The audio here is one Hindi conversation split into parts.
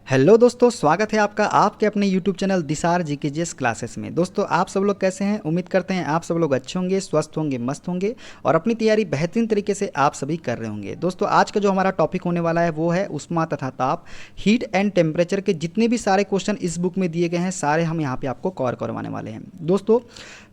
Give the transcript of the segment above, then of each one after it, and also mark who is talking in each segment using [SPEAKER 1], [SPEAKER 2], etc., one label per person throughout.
[SPEAKER 1] हेलो दोस्तों, स्वागत है आपका आपके अपने यूट्यूब चैनल दिसार जीकेजीएस क्लासेस में। दोस्तों, आप सब लोग कैसे हैं? उम्मीद करते हैं आप सब लोग अच्छे होंगे, स्वस्थ होंगे, मस्त होंगे और अपनी तैयारी बेहतरीन तरीके से आप सभी कर रहे होंगे। दोस्तों, आज का जो हमारा टॉपिक होने वाला है वो है उष्मा तथा ताप, हीट एंड टेम्परेचर के जितने भी सारे क्वेश्चन इस बुक में दिए गए हैं सारे हम यहाँ पे आपको कवर करवाने वाले हैं। दोस्तों,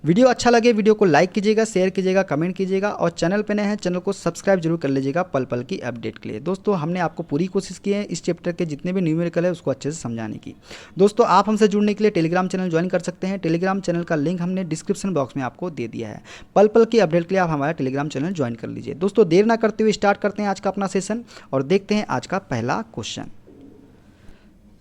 [SPEAKER 1] वीडियो अच्छा लगे वीडियो को लाइक कीजिएगा, शेयर कीजिएगा, कमेंट कीजिएगा और चैनल पे नए हैं चैनल को सब्सक्राइब जरूर कर लीजिएगा पल पल की अपडेट के लिए। दोस्तों, हमने आपको पूरी कोशिश की है इस चैप्टर के जितने भी न्यूमेरिकल है उसको अच्छे से समझाने की। दोस्तों, आप हमसे जुड़ने के लिए टेलीग्राम चैनल ज्वाइन कर सकते हैं। टेलीग्राम चैनल का लिंक हमने डिस्क्रिप्शन बॉक्स में आपको दे दिया है। पल पल की अपडेट के लिए आप हमारा टेलीग्राम चैनल ज्वाइन कर लीजिए। दोस्तों, देर ना करते हुए स्टार्ट करते हैं आज का अपना सेशन और देखते हैं आज का पहला क्वेश्चन।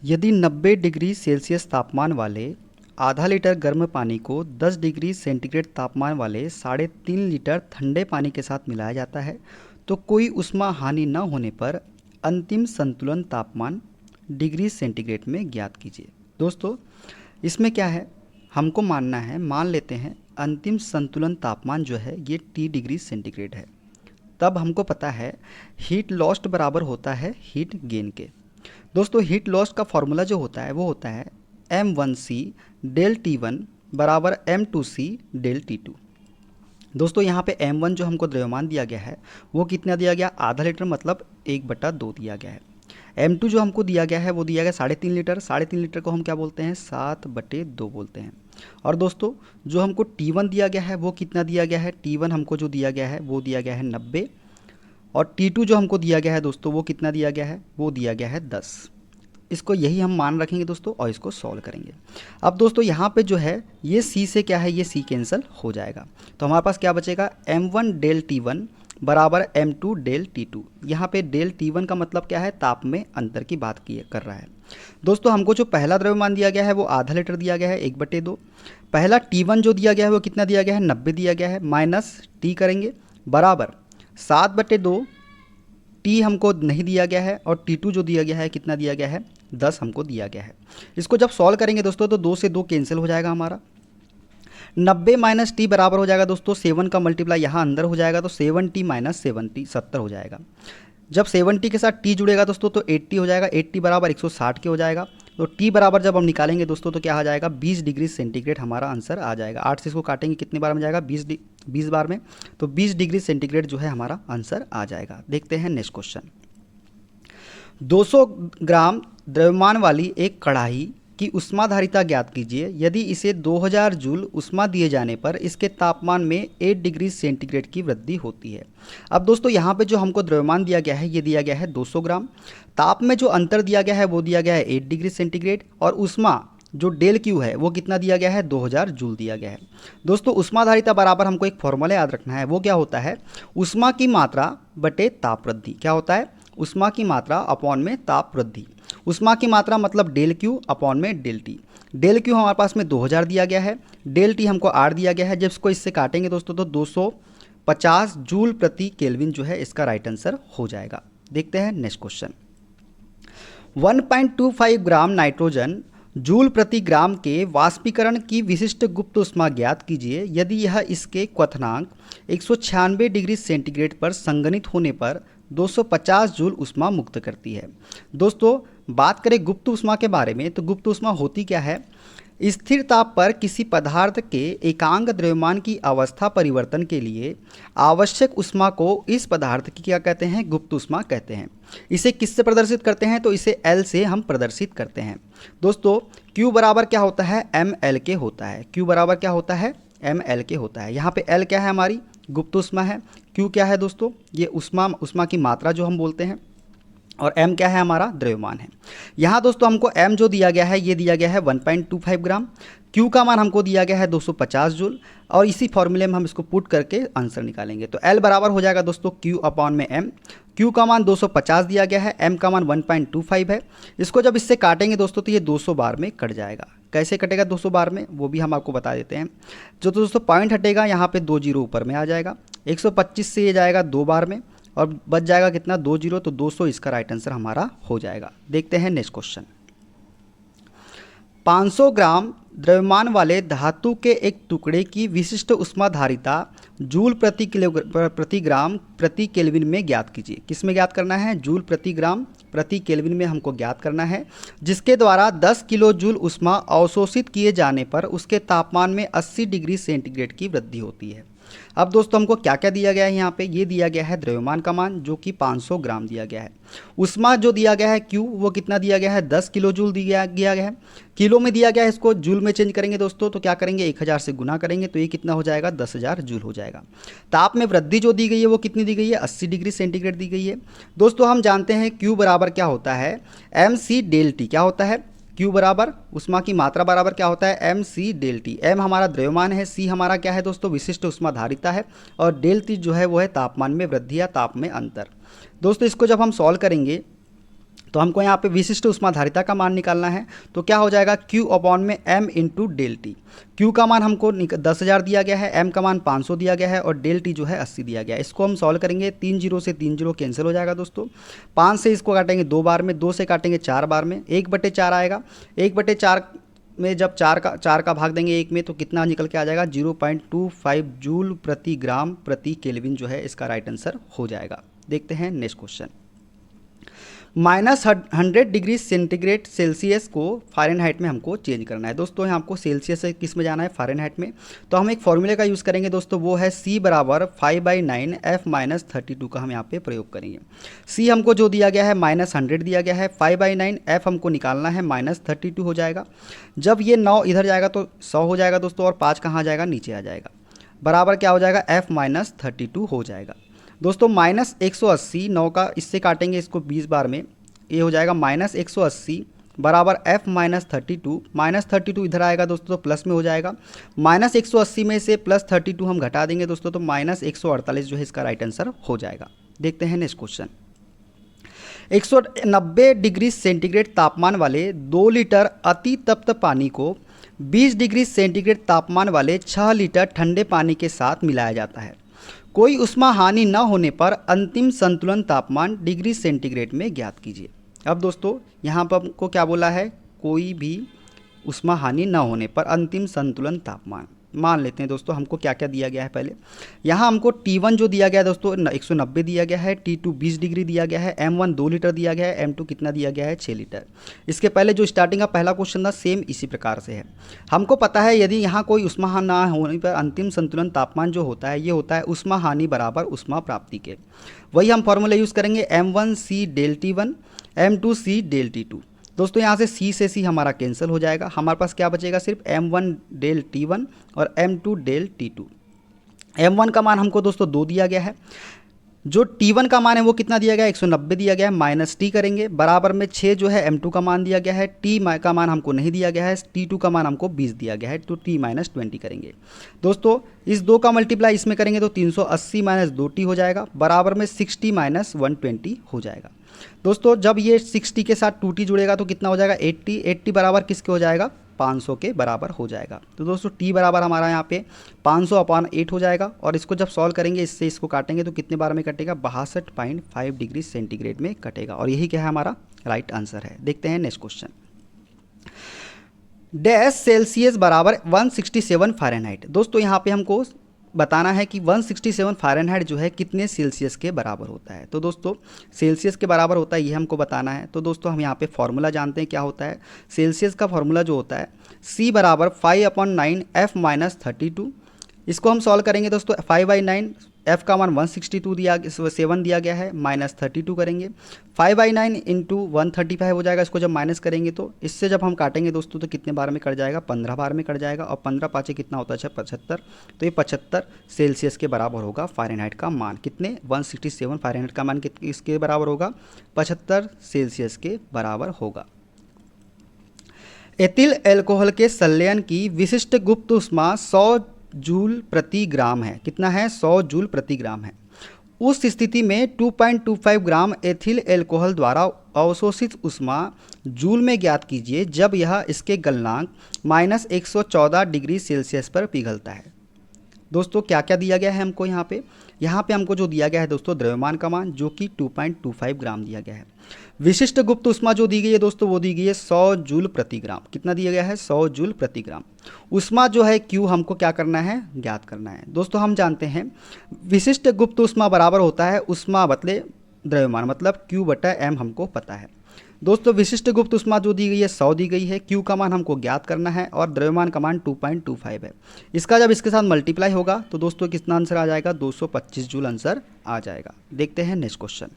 [SPEAKER 1] यदि 90 डिग्री सेल्सियस तापमान वाले आधा लीटर गर्म पानी को 10 डिग्री सेंटीग्रेड तापमान वाले 3.5 लीटर ठंडे पानी के साथ मिलाया जाता है तो कोई ऊष्मा हानि न होने पर अंतिम संतुलन तापमान डिग्री सेंटीग्रेड में ज्ञात कीजिए। दोस्तों, इसमें क्या है, हमको मानना है, मान लेते हैं अंतिम संतुलन तापमान जो है ये T डिग्री सेंटीग्रेड है। तब हमको पता है हीट लॉस्ट बराबर होता है हीट गेन के। दोस्तों, हीट लॉस्ट का फॉर्मूला जो होता है वो होता है M1C डेल T1 बराबर M2C डेल T2। दोस्तों, यहाँ पे M1 जो हमको द्रव्यमान दिया गया है वो कितना दिया गया, आधा लीटर मतलब 1/2 दिया गया है। M2 जो हमको दिया गया है वो दिया गया 3.5 लीटर। 3.5 लीटर को हम क्या बोलते हैं, 7/2 बोलते हैं। और दोस्तों, जो हमको T1 दिया गया है वो कितना दिया गया है, T1 हमको जो दिया गया है वो दिया गया है 90 और T2 जो हमको दिया गया है दोस्तों वो कितना दिया गया है, वो दिया गया है 10। इसको यही हम मान रखेंगे दोस्तों और इसको सॉल्व करेंगे। अब दोस्तों, यहाँ पे जो है ये C से क्या है, ये C कैंसिल हो जाएगा तो हमारे पास क्या बचेगा, M1 डेल T1 बराबर M2 डेल T2। यहाँ पे डेल T1 का मतलब क्या है, ताप में अंतर की बात कर रहा है। दोस्तों, हमको जो पहला द्रव्यमान दिया गया है वो आधा लीटर दिया गया है 1/2। पहला T1 जो दिया गया है वो कितना दिया गया है, 90 दिया गया है, माइनस T करेंगे बराबर 7/2। T हमको नहीं दिया गया है और T2 जो दिया गया है कितना दिया गया है, 10 हमको दिया गया है। इसको जब सॉल्व करेंगे दोस्तों तो 2 से 2 कैंसिल हो जाएगा हमारा। 90 माइनस T बराबर हो जाएगा दोस्तों 7 का मल्टीप्लाई यहाँ अंदर हो जाएगा तो 7T माइनस 70 70 हो जाएगा। जब 70 के साथ T जुड़ेगा दोस्तों तो 80 हो जाएगा। 80 बराबर 160 के हो जाएगा। तो T बराबर जब हम निकालेंगे दोस्तों तो क्या आ जाएगा, 20 डिग्री सेंटीग्रेड हमारा आंसर आ जाएगा। 8 से इसको काटेंगे कितने बार में जाएगा, 20 बार में, तो 20 डिग्री सेंटीग्रेड जो है हमारा आंसर आ जाएगा। देखते हैं नेक्स्ट क्वेश्चन। 200 ग्राम द्रव्यमान वाली एक कढ़ाई की ऊष्माधारिता ज्ञात कीजिए। यदि इसे 2000 जूल ऊष्मा दिए जाने पर इसके तापमान में 8 डिग्री सेंटीग्रेड की वृद्धि होती है। अब दोस्तों, यहाँ पे जो हमको द्रव्यमान दिया गया है ये दिया गया है 200 ग्राम। ताप में जो अंतर दिया गया है वो दिया गया है 8 डिग्री सेंटीग्रेड और ऊष्मा जो डेल क्यू है वो कितना दिया गया है, 2000 जूल दिया गया है। दोस्तों, ऊष्माधारिता बराबर हमको एक फॉर्मूला याद रखना है, वो क्या होता है, ऊष्मा की मात्रा बटे ताप वृद्धि। क्या होता है, ऊष्मा की मात्रा अपॉन में ताप वृद्धि। ऊष्मा की मात्रा मतलब डेल क्यू अपॉन में डेल टी। डेल क्यू हमारे पास में 2000 दिया गया है, डेल टी हमको 8 दिया गया है। जब इसको इससे काटेंगे दोस्तों तो 250 जूल प्रति केल्विन जो है इसका राइट आंसर हो जाएगा। देखते हैं next question. 1.25 gram nitrogen joule प्रति ग्राम के वाष्पीकरण की विशिष्ट गुप्त ऊष्मा ज्ञात कीजिए। यदि यह इसके क्वथनांक 196 डिग्री सेंटीग्रेड पर संगनित होने पर 250 जूल ऊष्मा मुक्त करती है। दोस्तों, बात करें गुप्त ऊष्मा के बारे में तो गुप्त ऊष्मा होती क्या है, स्थिर ताप पर किसी पदार्थ के एकांक द्रव्यमान की अवस्था परिवर्तन के लिए आवश्यक ऊष्मा को इस पदार्थ की क्या कहते हैं, गुप्त ऊष्मा कहते हैं। इसे किससे प्रदर्शित करते हैं, तो इसे L से हम प्रदर्शित करते हैं। दोस्तों, Q बराबर क्या होता है, ML के होता है। Q बराबर क्या होता है, ML के होता है। यहाँ पे L क्या है, हमारी गुप्त ऊष्मा है। Q क्या है दोस्तों, ये ऊष्मा की मात्रा जो हम बोलते हैं और M क्या है, हमारा द्रव्यमान है। यहाँ दोस्तों हमको M जो दिया गया है ये दिया गया है 1.25 ग्राम। Q का मान हमको दिया गया है 250 जूल और इसी फॉर्मूले में हम इसको पुट करके आंसर निकालेंगे तो L बराबर हो जाएगा दोस्तों Q अपॉन में M। Q का मान 250 दिया गया है, M का मान 1.25 है। इसको जब इससे काटेंगे दोस्तों तो ये 200 बार में कट जाएगा। कैसे कटेगा 200 बार में, वो भी हम आपको बता देते हैं। जो दोस्तों पॉइंट हटेगा यहाँ पे 2 जीरो ऊपर में आ जाएगा। 125 से ये जाएगा 2 बार में और बच जाएगा कितना, 2 जीरो, तो 200 इसका राइट आंसर हमारा हो जाएगा। देखते हैं नेक्स्ट क्वेश्चन। 500 ग्राम द्रव्यमान वाले धातु के एक टुकड़े की विशिष्ट ऊष्माधारिता जूल प्रति ग्राम प्रति केल्विन में ज्ञात कीजिए। किस में ज्ञात करना है? जूल प्रति ग्राम प्रति केल्विन में हमको ज्ञात करना है, जिसके द्वारा 10 किलो जूल ऊष्मा अवशोषित किए जाने पर उसके तापमान में 80 डिग्री सेंटीग्रेड की वृद्धि होती है। अब दोस्तों हमको क्या क्या दिया गया है यहाँ पे? ये दिया गया है द्रव्यमान का मान जो कि 500 ग्राम दिया गया है। ऊष्मा जो दिया गया है Q वो कितना दिया गया है? 10 किलो जूल दिया गया है। किलो में दिया गया है, इसको जूल में चेंज करेंगे दोस्तों तो क्या करेंगे? 1000 से गुना करेंगे तो ये कितना हो जाएगा? 10,000 जूल हो जाएगा। ताप में वृद्धि जो दी गई है वो कितनी दी गई है? 80 डिग्री सेंटीग्रेड दी गई है। दोस्तों हम जानते हैं Q बराबर क्या होता है? MC del T। क्या होता है? Q बराबर ऊष्मा की मात्रा बराबर क्या होता है? MC del T। M हमारा द्रव्यमान है, C हमारा क्या है दोस्तों? विशिष्ट ऊष्मा धारिता है, और डेल T जो है वो है तापमान में वृद्धि या ताप में अंतर। दोस्तों इसको जब हम सॉल्व करेंगे तो हमको यहाँ पे विशिष्ट ऊष्मा धारिता का मान निकालना है, तो क्या हो जाएगा? Q अपॉन में M into del T। Q का मान हमको 10,000 दिया गया है, M का मान 500 दिया गया है, और डेल T जो है 80 दिया गया है। इसको हम सॉल्व करेंगे, 3 जीरो से 3 जीरो कैंसिल हो जाएगा दोस्तों। 5 से इसको काटेंगे 2 बार में, 2 से काटेंगे 4 बार में, 1/4 आएगा। 1/4 में जब 4 का भाग देंगे 1 में तो कितना निकल के आ जाएगा? 0.25 जूल प्रति ग्राम प्रति केल्विन जो है इसका राइट आंसर हो जाएगा। देखते हैं next question. -100 degree centigrade Celsius को फ़ारेनहाइट में हमको चेंज करना है। दोस्तों यहाँ आपको सेल्सियस से किस में जाना है? फ़ारेनहाइट में। तो हम एक फॉर्मूले का यूज़ करेंगे दोस्तों, वो है C बराबर 5/9 F-32 का हम यहाँ पे प्रयोग करेंगे। C हमको जो दिया गया है -100 दिया गया है, 5/9 F हमको निकालना है, -32 हो जाएगा। जब ये 9 इधर जाएगा तो 100 हो जाएगा दोस्तों, और 5 कहाँ जाएगा? नीचे आ जाएगा। बराबर क्या हो जाएगा? F-32 हो जाएगा। दोस्तों -180, 9 का इससे काटेंगे इसको 20 बार में, ये हो जाएगा -180 बराबर F-32। -32 इधर आएगा दोस्तों तो प्लस में हो जाएगा। -180 में से +32 हम घटा देंगे दोस्तों तो -148 जो है इसका राइट आंसर हो जाएगा। देखते हैं नेक्स्ट क्वेश्चन। 190 डिग्री सेंटीग्रेड तापमान वाले 2 लीटर अति तप्त पानी को 20 डिग्री सेंटीग्रेड तापमान वाले 6 लीटर ठंडे पानी के साथ मिलाया जाता है। कोई ऊष्मा हानि न होने पर अंतिम संतुलन तापमान डिग्री सेंटीग्रेड में ज्ञात कीजिए। अब दोस्तों यहाँ पर हमको क्या बोला है? कोई भी ऊष्मा हानि न होने पर अंतिम संतुलन तापमान। मान लेते हैं दोस्तों हमको क्या क्या दिया गया है। पहले यहाँ हमको T1 जो दिया गया है दोस्तों 190 दिया गया है, T2 20 डिग्री दिया गया है, M1 2 लीटर दिया गया है, M2 कितना दिया गया है? 6 लीटर। इसके पहले जो स्टार्टिंग का पहला क्वेश्चन था सेम इसी प्रकार से है। हमको पता है यदि यहाँ कोई ऊष्मा हानि ना होने पर अंतिम संतुलन तापमान जो होता है ये होता है ऊष्मा हानि बराबर ऊष्मा प्राप्ति के। वही हम फॉर्मूला यूज़ करेंगे, M1C del T1 M2C del T2। दोस्तों यहाँ से C से C हमारा कैंसिल हो जाएगा, हमारे पास क्या बचेगा? सिर्फ M1 डेल T1 और M2 डेल T2। M1 का मान हमको दोस्तों 2 दिया गया है, जो T1 का मान है वो कितना दिया गया है? 190 दिया गया है, माइनस T करेंगे, बराबर में 6 जो है M2 का मान दिया गया है, T का मान हमको नहीं दिया गया है, T2 का मान हमको 20 दिया गया है, तो T-20 करेंगे। दोस्तों इस 2 का मल्टीप्लाई इसमें करेंगे तो 380 - 2T हो जाएगा, बराबर में 60 - 120 हो जाएगा। दोस्तों जब ये 60 के साथ 2T जुड़ेगा तो कितना हो जाएगा? 80 बराबर किसके हो जाएगा? 500 के बराबर हो जाएगा। तो दोस्तों T बराबर हमारा यहाँ पे 500/8 हो जाएगा, और इसको जब सॉल्व करेंगे इससे इसको काटेंगे तो कितने बार में कटेगा? 62.5 डिग्री सेंटीग्रेड में कटेगा, और यही क्या है? हमारा राइट आंसर है। देखते हैं नेक्स्ट क्वेश्चन। डैश सेल्सियस बराबर 167 फ़ारेनहाइट। दोस्तों यहाँ पे हमको बताना है कि 167 फ़ारेनहाइट जो है कितने सेल्सियस के बराबर होता है। तो दोस्तों सेल्सियस के बराबर होता है ये हमको बताना है। तो दोस्तों हम यहाँ पे फॉर्मूला जानते हैं क्या होता है। सेल्सियस का फॉर्मूला जो होता है C बराबर 5/9 F-32। इसको हम सॉल्व करेंगे दोस्तों, 5/9 F का मान 162 7 दिया गया है, -32 करेंगे, 5/9 इंटू 135 हो जाएगा। इसको जब माइनस करेंगे तो इससे जब हम काटेंगे दोस्तों तो कितने बार में कट जाएगा? 15 बार में कट जाएगा, और 15 पाँचे कितना होता है? 75। तो ये 75 सेल्सियस के बराबर होगा फ़ारेनहाइट का मान। कितने? 167 फ़ारेनहाइट का मान इसके बराबर होगा? 75 सेल्सियस के बराबर होगा। एथिल एल्कोहल के संलयन की विशिष्ट गुप्त ऊष्मा 100 जूल प्रति ग्राम है। कितना है? 100 जूल प्रति ग्राम है। उस स्थिति में 2.25 ग्राम एथिल एल्कोहल द्वारा अवशोषित ऊष्मा जूल में ज्ञात कीजिए जब यह इसके गलनांक -114 डिग्री सेल्सियस पर पिघलता है। दोस्तों क्या क्या दिया गया है हमको यहाँ पे हमको जो दिया गया है दोस्तों द्रव्यमान का मान जो कि 2.25 ग्राम दिया गया है। विशिष्ट गुप्त ऊष्मा जो दी गई है दोस्तों वो दी गई है 100 जूल प्रति ग्राम। कितना दिया गया है? 100 जूल प्रति ग्राम। ऊष्मा जो है Q हमको क्या करना है? ज्ञात करना है। दोस्तों हम जानते हैं विशिष्ट गुप्त ऊष्मा बराबर होता है ऊष्मा बदले द्रव्यमान, मतलब Q/m हमको पता है। दोस्तों विशिष्ट गुप्त ऊष्मा जो दी गई है 100 दी गई है, Q का मान हमको ज्ञात करना है और द्रव्यमान का मान 2.25 है। इसका जब इसके साथ मल्टीप्लाई होगा तो दोस्तों कितना आंसर आ जाएगा? 225 जूल आंसर आ जाएगा। देखते हैं नेक्स्ट क्वेश्चन।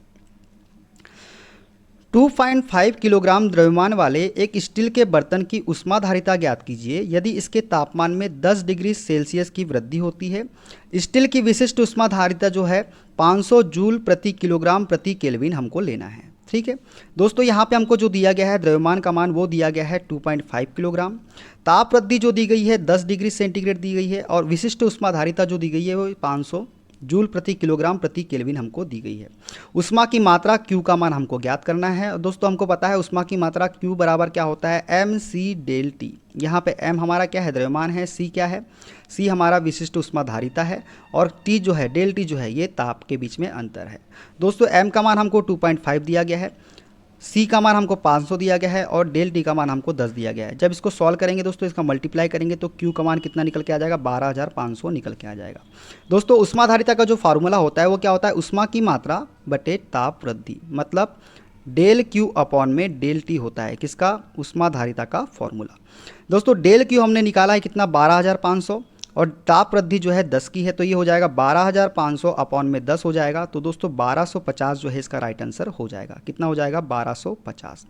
[SPEAKER 1] 2.5 किलोग्राम द्रव्यमान वाले एक स्टील के बर्तन की ऊष्माधारिता ज्ञात कीजिए यदि इसके तापमान में 10 डिग्री सेल्सियस की वृद्धि होती है। स्टील की विशिष्ट ऊष्माधारिता जो है 500 जूल प्रति किलोग्राम प्रति केल्विन हमको लेना है। ठीक है दोस्तों, यहाँ पे हमको जो दिया गया है द्रव्यमान का मान वो दिया गया है 2.5 किलोग्राम। ताप वृद्धि जो दी गई है 10 डिग्री सेंटीग्रेड दी गई है और विशिष्ट ऊष्माधारिता जो दी गई है वो 500 जूल प्रति किलोग्राम प्रति केल्विन हमको दी गई है। ऊष्मा की मात्रा Q का मान हमको ज्ञात करना है। और दोस्तों हमको पता है ऊष्मा की मात्रा Q बराबर क्या होता है? mc del T. यहाँ पे m हमारा क्या है? द्रव्यमान है। c क्या है? c हमारा विशिष्ट ऊष्माधारिता है और t जो है डेल टी जो है ये ताप के बीच में अंतर है। दोस्तों m का मान हमको 2.5 दिया गया है, C का मान हमको 500 दिया गया है और डेल टी का मान हमको 10 दिया गया है। जब इसको सॉल्व करेंगे दोस्तों इसका मल्टीप्लाई करेंगे तो Q का मान कितना निकल के आ जाएगा? 12,500 निकल के आ जाएगा। दोस्तों ऊष्माधारिता का जो फार्मूला होता है वो क्या होता है? ऊष्मा की मात्रा बटे ताप वृद्धि, मतलब डेल Q अपॉन में डेल टी होता है किसका? ऊष्माधारिता का फॉर्मूला। दोस्तों डेल Q हमने निकाला है कितना? 12,500 और ताप वृद्धि जो है 10 की है तो ये हो जाएगा 12,500 अपॉन में 10 हो जाएगा। तो दोस्तों 1250 जो है इसका राइट आंसर हो जाएगा। कितना हो जाएगा? 1250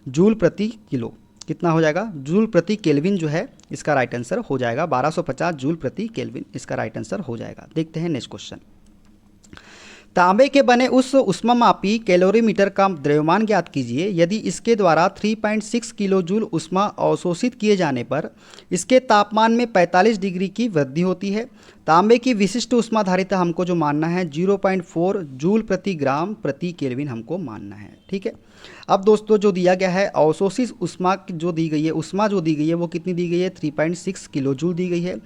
[SPEAKER 1] जूल प्रति किलो। कितना हो जाएगा? जूल प्रति केल्विन जो है इसका राइट आंसर हो जाएगा। 1250 जूल प्रति केल्विन इसका राइट आंसर हो जाएगा। देखते हैं नेक्स्ट क्वेश्चन। तांबे के बने उस ऊष्मामापी कैलोरीमीटर का द्रव्यमान ज्ञात कीजिए यदि इसके द्वारा 3.6 किलो जूल ऊष्मा अवशोषित किए जाने पर इसके तापमान में 45 डिग्री की वृद्धि होती है। तांबे की विशिष्ट ऊष्माधारिता हमको जो मानना है 0.4 जूल प्रति ग्राम प्रति केल्विन हमको मानना है। ठीक है, अब दोस्तों जो दिया गया है अवशोषित ऊष्मा जो दी गई है, ऊष्मा जो दी गई है वो कितनी दी गई है? 3.6 किलो जूल दी गई है।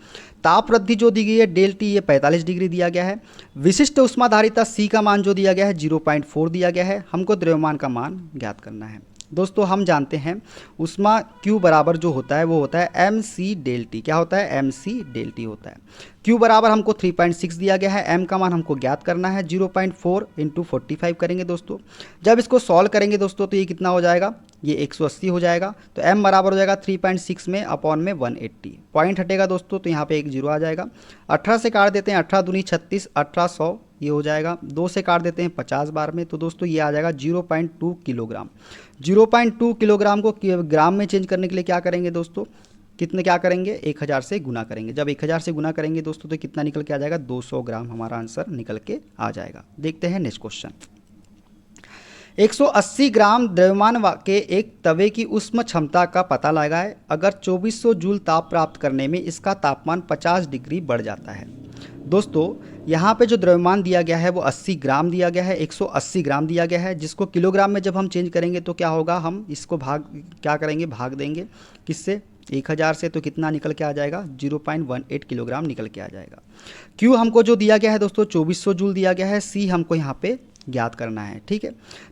[SPEAKER 1] ताप वृद्धि जो दी गई है डेल टी ये 45 डिग्री दिया गया है। विशिष्ट ऊष्माधारिता C का मान जो दिया गया है 0.4 दिया गया है। हमको द्रव्यमान का मान ज्ञात करना है। दोस्तों हम जानते हैं ऊष्मा Q बराबर जो होता है वो होता है mc डेल टी। क्या होता है? mc डेल टी होता है। Q बराबर हमको 3.6 दिया गया है, m का मान हमको ज्ञात करना है। 0.4 इंटू 45 करेंगे दोस्तों। जब इसको सॉल्व करेंगे दोस्तों तो ये कितना हो जाएगा? ये 180 हो जाएगा। तो m बराबर हो जाएगा 3.6 में अपॉन में 180। पॉइंट हटेगा दोस्तों तो यहाँ पे एक जीरो आ जाएगा। 18 से काट देते हैं, 18 दूनी 36, 1800 ये हो जाएगा। 2 से काट देते हैं 50 बार में तो दोस्तों ये आ जाएगा 0.2 किलोग्राम। 0.2 किलोग्राम को ग्राम में चेंज करने के लिए क्या करेंगे दोस्तों? कितने क्या करेंगे? 1000 से गुना करेंगे। जब 1000 से गुना करेंगे दोस्तों तो कितना निकल के आ जाएगा? 200 ग्राम हमारा आंसर निकल के आ जाएगा। देखते हैं नेक्स्ट क्वेश्चन। 180 ग्राम द्रव्यमान के एक तवे की ऊष्म क्षमता का पता लगाएं अगर 2400 जूल ताप प्राप्त करने में इसका तापमान 50 डिग्री बढ़ जाता है। दोस्तों यहाँ पे जो द्रव्यमान दिया गया है वो 80 ग्राम दिया गया है, 180 ग्राम दिया गया है, जिसको किलोग्राम में जब हम चेंज करेंगे तो क्या होगा? हम इसको क्या करेंगे? भाग देंगे किससे? 1000 से। तो कितना निकल के आ जाएगा? 0.18 किलोग्राम निकल के आ जाएगा। Q हमको जो दिया गया है दोस्तों 2400 जूल दिया गया है। C हमको यहाँ पे ज्ञात करना है। ठीक है,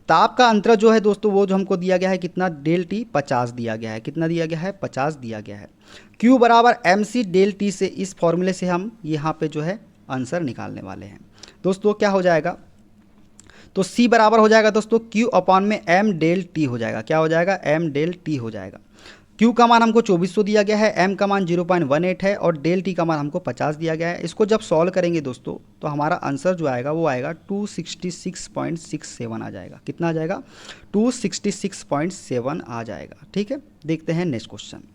[SPEAKER 1] ताप का अंतर जो है दोस्तों वो जो हमको दिया गया है कितना? डेल टी 50 दिया गया है। कितना दिया गया है? 50 दिया गया है। Q बराबर mc डेल टी से इस फॉर्मूले से हम यहाँ पे जो है आंसर निकालने वाले हैं। दोस्तों क्या हो जाएगा? तो C बराबर हो जाएगा दोस्तों Q अपॉन में m डेल टी हो जाएगा। क्या हो जाएगा? m डेल टी हो जाएगा। Q का मान हमको 2400 दिया गया है, m का मान 0.18 है और डेल टी का मान हमको 50 दिया गया है। इसको जब सॉल्व करेंगे दोस्तों तो हमारा आंसर जो आएगा वो आएगा 266.67 आ जाएगा। कितना आ जाएगा? 266.7 आ जाएगा। ठीक है, देखते हैं नेक्स्ट क्वेश्चन।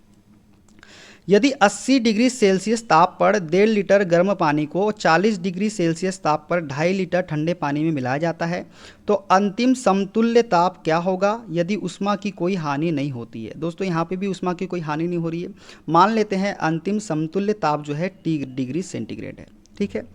[SPEAKER 1] यदि 80 डिग्री सेल्सियस ताप पर 1.5 लीटर गर्म पानी को 40 डिग्री सेल्सियस ताप पर 2.5 लीटर ठंडे पानी में मिलाया जाता है तो अंतिम समतुल्य ताप क्या होगा यदि ऊष्मा की कोई हानि नहीं होती है? दोस्तों यहाँ पे भी ऊष्मा की कोई हानि नहीं हो रही है। मान लेते हैं अंतिम समतुल्य ताप जो है T डिग्री सेंटीग्रेड है। ठीक है,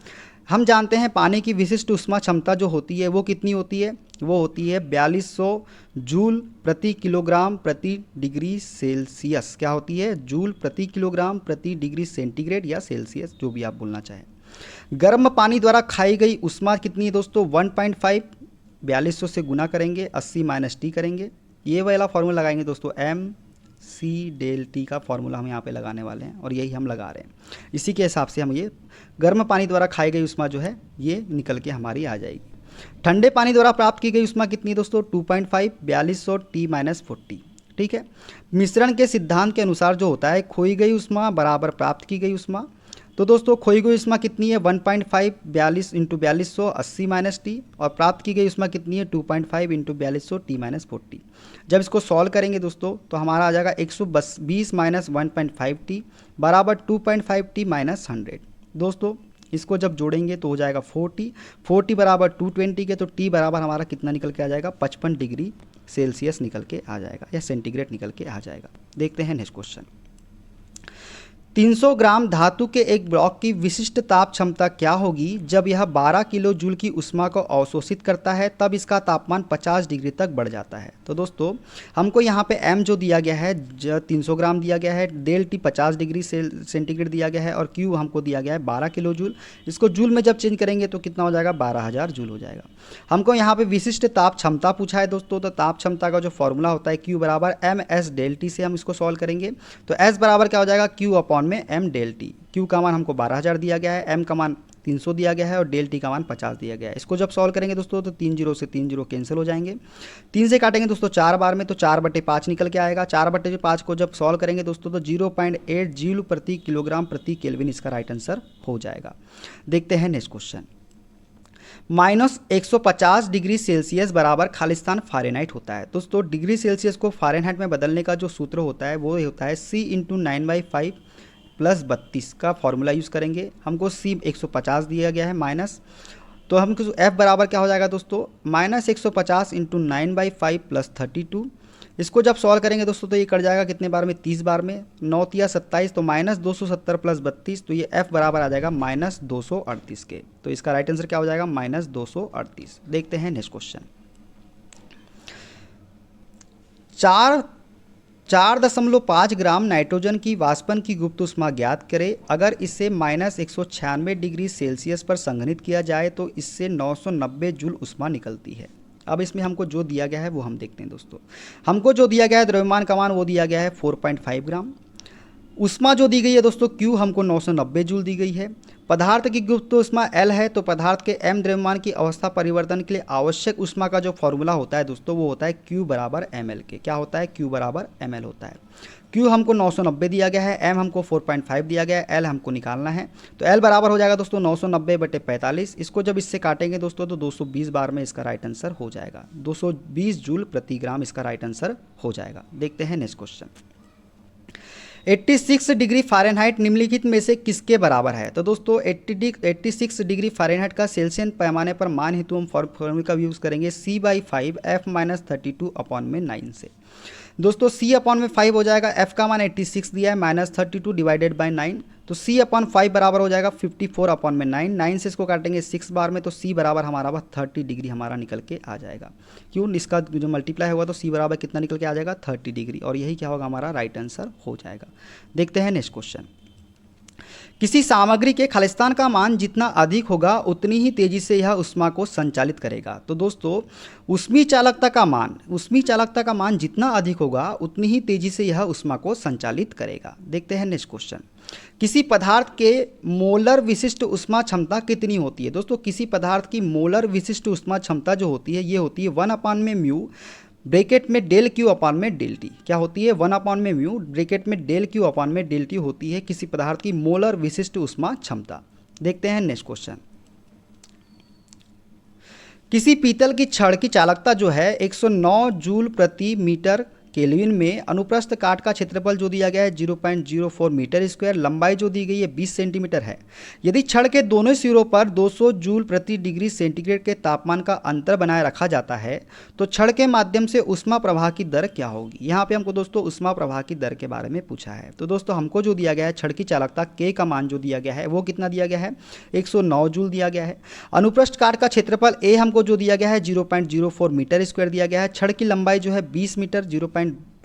[SPEAKER 1] हम जानते हैं पानी की विशिष्ट ऊष्मा क्षमता जो होती है वो कितनी होती है? वो होती है 4200 जूल प्रति किलोग्राम प्रति डिग्री सेल्सियस। क्या होती है? जूल प्रति किलोग्राम प्रति डिग्री सेंटीग्रेड या सेल्सियस, जो भी आप बोलना चाहें। गर्म पानी द्वारा खाई गई उष्मा कितनी है दोस्तों 1.5, 4200 से गुना करेंगे, 80 माइनस टी करेंगे, ये वाला फॉर्मूला लगाएंगे दोस्तों, एम सी डेल टी का फॉर्मूला हम यहाँ पे लगाने वाले हैं और यही हम लगा रहे हैं। इसी के हिसाब से हम ये गर्म पानी द्वारा खाई गई उष्मा जो है ये निकल के हमारी आ जाएगी। ठंडे पानी द्वारा प्राप्त की गई उष्मा कितनी है दोस्तों 2.5, 4200 टी माइनस 40। ठीक है, मिश्रण के सिद्धांत के अनुसार जो होता है खोई गई उष्मा बराबर प्राप्त की गई उष्मा। तो दोस्तों खोई गई उष्मा कितनी है 1.5, 42 इंटू 4200 80 माइनस टी, और प्राप्त की गई उष्मा कितनी है 2.5 इंटू 4200 टी माइनस 40। जब इसको सॉल्व करेंगे दोस्तों तो हमारा आ जाएगा 120 माइनस 1.5 टी बराबर 2.5 टी माइनस 100। दोस्तों इसको जब जोड़ेंगे तो हो जाएगा 40 बराबर 220 के, तो टी बराबर हमारा कितना निकल के आ जाएगा 55 डिग्री सेल्सियस निकल के आ जाएगा या सेंटीग्रेड निकल के आ जाएगा। देखते हैं नेक्स्ट क्वेश्चन। 300 ग्राम धातु के एक ब्लॉक की विशिष्ट ताप क्षमता क्या होगी जब यह 12 किलो जूल की उष्मा को अवशोषित करता है, तब इसका तापमान 50 डिग्री तक बढ़ जाता है। तो दोस्तों हमको यहाँ पे m जो दिया गया है 300 ग्राम दिया गया है, डेल टी 50 डिग्री सेंटीग्रेड दिया गया है और q हमको दिया गया है 12 किलो जूल। इसको जूल में जब चेंज करेंगे तो कितना हो जाएगा 12,000 जूल हो जाएगा। हमको यहाँ पे विशिष्ट ताप क्षमता पूछा है दोस्तों, तो ताप क्षमता का जो फॉर्मूला होता है q बराबर एम एस डेल टी से हम इसको सॉल्व करेंगे। तो s बराबर क्या हो जाएगा q अपॉन में m डेल टी। q का मान हमको 12,000 दिया गया है, m का मान 300 दिया गया है और डेल टी का मान 50 दिया गया है। इसको जब सॉल्व करेंगे दोस्तों तो 3 जीरो से 3 जीरो कैंसिल हो जाएंगे, 3 से काटेंगे दोस्तों 4 बार में तो 4/5 निकल के आएगा। 4/5 को जब सॉल्व करेंगे दोस्तों तो 0.8 जूल प्रति किलोग्राम प्रति केल्विन इसका राइट आंसर हो जाएगा। देखते हैं नेक्स्ट क्वेश्चन। -150 डिग्री सेल्सियस बराबर खालिस्तान फ़ारेनहाइट होता है। दोस्तों डिग्री सेल्सियस को फ़ारेनहाइट में बदलने का जो सूत्र होता है वो होता है C इंटू 9/5 प्लस 32 का फॉर्मूला यूज़ करेंगे। हमको C 150 दिया गया है माइनस, तो हमको F बराबर क्या हो जाएगा दोस्तों -150 इंटू 9/5 प्लस 32। इसको जब सॉल्व करेंगे दोस्तों तो ये कट जाएगा कितने बार में 30 बार में, 9 तिया 27 तो -270 प्लस 32, तो ये F बराबर आ जाएगा -238 के। तो इसका राइट आंसर क्या हो जाएगा -238। देखते हैं नेक्स्ट क्वेश्चन। 4.5 ग्राम नाइट्रोजन की वाष्पन की गुप्त ऊष्मा ज्ञात करें। अगर इसे -196 डिग्री सेल्सियस पर संघनित किया जाए तो इससे 990 जूल ऊष्मा निकलती है। अब इसमें हमको जो दिया गया है वो हम देखते हैं दोस्तों। हमको जो दिया गया है द्रव्यमान का मान वो दिया गया है 4.5 ग्राम। उष्मा जो दी गई है दोस्तों Q हमको 990 जूल दी गई है। पदार्थ की गुप्त ऊष्मा L है, तो पदार्थ के m द्रव्यमान की अवस्था परिवर्तन के लिए आवश्यक ऊष्मा का जो फॉर्मूला होता है दोस्तों वो होता है Q बराबर ml के। क्या होता है Q बराबर ml होता है। Q हमको 990 दिया गया है, m हमको 4.5 दिया गया है, L हमको निकालना है। तो L बराबर हो जाएगा दोस्तों 990/45। इसको जब इससे काटेंगे दोस्तों तो 220 बार में इसका राइट आंसर हो जाएगा, 220 जूल प्रति ग्राम इसका राइट आंसर हो जाएगा। देखते हैं नेक्स्ट क्वेश्चन। 86 डिग्री फ़ारेनहाइट निम्नलिखित में से किसके बराबर है। तो दोस्तों 86 डिग्री फ़ारेनहाइट का सेल्सियन पैमाने पर मान हेतु हम फॉर्मूले का यूज़ करेंगे C/5 F-32 अपॉन में 9 से। दोस्तों C अपॉन में 5 हो जाएगा, F का मान 86 दिया है, -32 डिवाइडेड बाय 9, तो C अपॉन 5 बराबर हो जाएगा 54 अपॉन में 9। 9 से इसको काटेंगे 6 बार में तो C बराबर हमारा 30 डिग्री हमारा निकल के आ जाएगा। क्यों, इसका जो मल्टीप्लाई होगा तो C बराबर कितना निकल के आ जाएगा 30 डिग्री, और यही क्या होगा हमारा राइट आंसर हो जाएगा। देखते हैं नेक्स्ट क्वेश्चन। किसी सामग्री के खालिस्तान का मान जितना अधिक होगा उतनी ही तेजी से यह ऊष्मा को संचालित करेगा। तो दोस्तों ऊष्मी चालकता का मान जितना अधिक होगा उतनी ही तेजी से यह ऊष्मा को संचालित करेगा। देखते हैं नेक्स्ट क्वेश्चन। किसी पदार्थ के मोलर विशिष्ट ऊष्मा क्षमता कितनी होती है। दोस्तों किसी पदार्थ की मोलर विशिष्ट ऊष्मा क्षमता जो होती है ये होती है 1/μ ब्रैकेट में डेल Q अपॉन में डेल टी। क्या होती है 1/μ ब्रैकेट में डेल Q अपॉन में डेल टी होती है किसी पदार्थ की मोलर विशिष्ट ऊष्मा क्षमता। देखते हैं नेक्स्ट क्वेश्चन। किसी पीतल की छड़ की चालकता जो है 109 जूल प्रति मीटर केल्विन में, अनुप्रस्थ काट का क्षेत्रफल जो दिया गया है 0.04 मीटर स्क्वायर, लंबाई जो दी गई है 20 सेंटीमीटर है। यदि छड़ के दोनों सिरों पर 200 जूल प्रति डिग्री सेंटीग्रेड के तापमान का अंतर बनाए रखा जाता है तो छड़ के माध्यम से ऊष्मा प्रवाह की दर क्या होगी। यहाँ पे हमको दोस्तों ऊष्मा प्रवाह की दर के बारे में पूछा है। तो दोस्तों हमको जो दिया गया है छड़ की चालकता K का मान जो दिया गया है वो कितना दिया गया है 109 जूल दिया गया है। अनुप्रस्थ काट का क्षेत्रफल A हमको जो दिया गया है 0.04 मीटर स्क्वायर दिया गया है। छड़ की लंबाई जो है 20 मीटर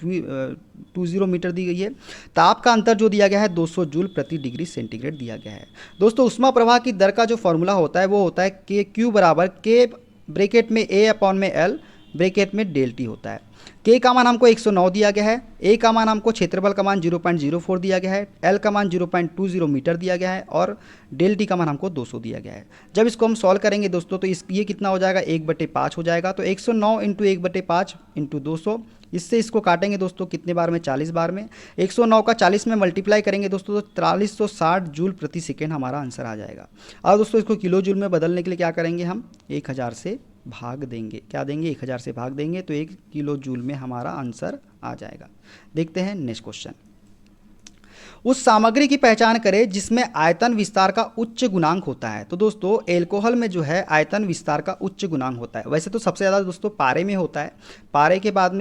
[SPEAKER 1] 20 मीटर दी गई है। ताप का अंतर जो दिया गया है 200 जूल प्रति डिग्री सेंटीग्रेड दिया गया है। दोस्तों उष्मा प्रवाह की दर का जो फॉर्मूला होता है वो होता है के क्यू बराबर के ब्रैकेट में ए अपॉन में एल ब्रैकेट में डेल टी होता है। के का मान हमको 109 दिया गया है, ए का मान हमको क्षेत्रफल का मान 0.04 दिया गया है, एल का मान 0.20 मीटर दिया गया है और डेल टी का मान हमको 200 दिया गया है। जब इसको हम सॉल्व करेंगे दोस्तों तो ये कितना हो जाएगा 1/5 हो जाएगा। तो 109 इंटू 1/5 इंटू 200, इससे इसको काटेंगे दोस्तों कितने बार में 40 बार में। 109 का 40 में मल्टीप्लाई करेंगे दोस्तों तो 4360 जूल प्रति सेकेंड हमारा आंसर आ जाएगा। और दोस्तों इसको किलो जूल में बदलने के लिए क्या करेंगे हम 1000 से भाग देंगे। क्या देंगे 1000 से भाग देंगे तो 1 किलो जूल में हमारा आंसर आ जाएगा। देखते हैं नेक्स्ट क्वेश्चन। उस सामग्री की पहचान करें जिसमें आयतन विस्तार का उच्च गुणांक होता है। तो दोस्तों एल्कोहल में जो है आयतन विस्तार का उच्च गुणांक होता है। वैसे तो सबसे ज़्यादा दोस्तों पारे में होता है, पारे के बाद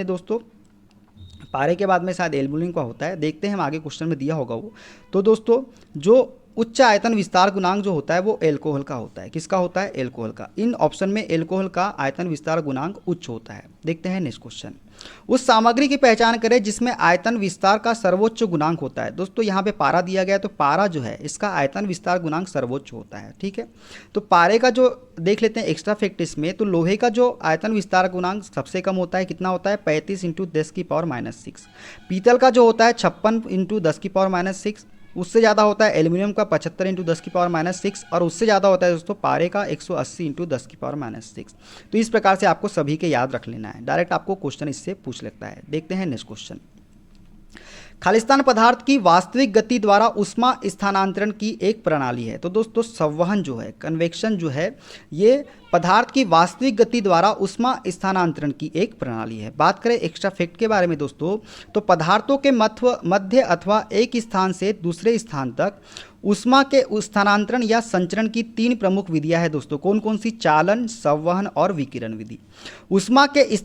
[SPEAKER 1] में शायद एल्युमिनियम का होता है। देखते हैं हम आगे क्वेश्चन में दिया होगा वो। तो दोस्तों जो उच्च आयतन विस्तार गुणांक जो होता है वो एल्कोहल का होता है। किसका होता है? एल्कोहल का। इन ऑप्शन में एल्कोहल का आयतन विस्तार गुणांक उच्च होता है। देखते हैं नेक्स्ट क्वेश्चन। उस सामग्री की पहचान करें जिसमें आयतन विस्तार का सर्वोच्च गुणांक होता है। दोस्तों यहाँ पे पारा दिया गया है, तो पारा जो है इसका आयतन विस्तार गुणांक सर्वोच्च होता है। ठीक है, तो पारे का जो देख लेते हैं एक्स्ट्रा फैक्ट इसमें, तो लोहे का जो आयतन विस्तार गुणांक सबसे कम होता है, कितना होता है 35 इंटू 10⁻⁻6। पीतल का जो होता है 56 इंटू 10⁻⁻6। उससे ज़्यादा होता है एल्यूमिनियम का 75 इंटू 10⁻⁻6 और उससे ज़्यादा होता है दोस्तों पारे का 180 इंटू 10⁻⁻6। तो इस प्रकार से आपको सभी के याद रख लेना है, डायरेक्ट आपको क्वेश्चन इससे पूछ लेता है। देखते हैं नेक्स्ट क्वेश्चन। खालिस्तान पदार्थ की वास्तविक गति द्वारा उष्मा स्थानांतरण की एक प्रणाली है। तो दोस्तों संवहन जो है, कन्वेक्शन जो है, ये पदार्थ की वास्तविक गति द्वारा उष्मा स्थानांतरण की एक प्रणाली है। बात करें एक्स्ट्रा फैक्ट के बारे में दोस्तों, तो पदार्थों के मध्य अथवा एक स्थान से दूसरे स्थान तक उष्मा के स्थानांतरण या संचरण की 3 प्रमुख विधियां हैं दोस्तों। कौन कौन सी? चालन, संवहन और विकिरण विधि। उष्मा के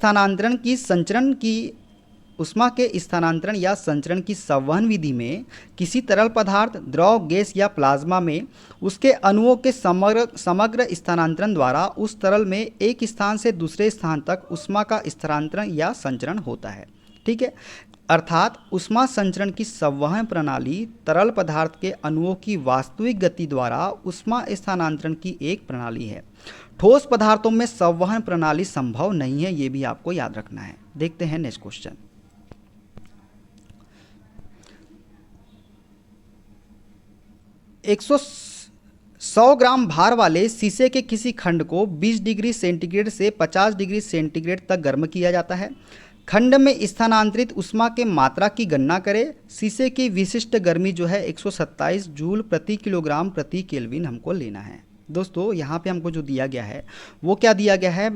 [SPEAKER 1] स्थानांतरण या संचरण की संवहन विधि में किसी तरल पदार्थ, द्रव, गैस या प्लाज्मा में उसके अणुओं के समग्र स्थानांतरण द्वारा उस तरल में एक स्थान से दूसरे स्थान तक उष्मा का स्थानांतरण या संचरण होता है। ठीक है, अर्थात उष्मा संचरण की संवहन प्रणाली तरल पदार्थ के अणुओं की वास्तविक गति द्वारा उष्मा स्थानांतरण की एक प्रणाली है। ठोस पदार्थों में संवहन प्रणाली संभव नहीं है, ये भी आपको याद रखना है। देखते हैं नेक्स्ट क्वेश्चन। 100 ग्राम भार वाले शीशे के किसी खंड को 20 डिग्री सेंटीग्रेड से 50 डिग्री सेंटीग्रेड तक गर्म किया जाता है। खंड में स्थानांतरित उष्मा के मात्रा की गणना करें। शीशे की विशिष्ट गर्मी जो है 127 जूल प्रति किलोग्राम प्रति केल्विन हमको लेना है। दोस्तों यहाँ पे हमको जो दिया गया है वो क्या दिया गया है?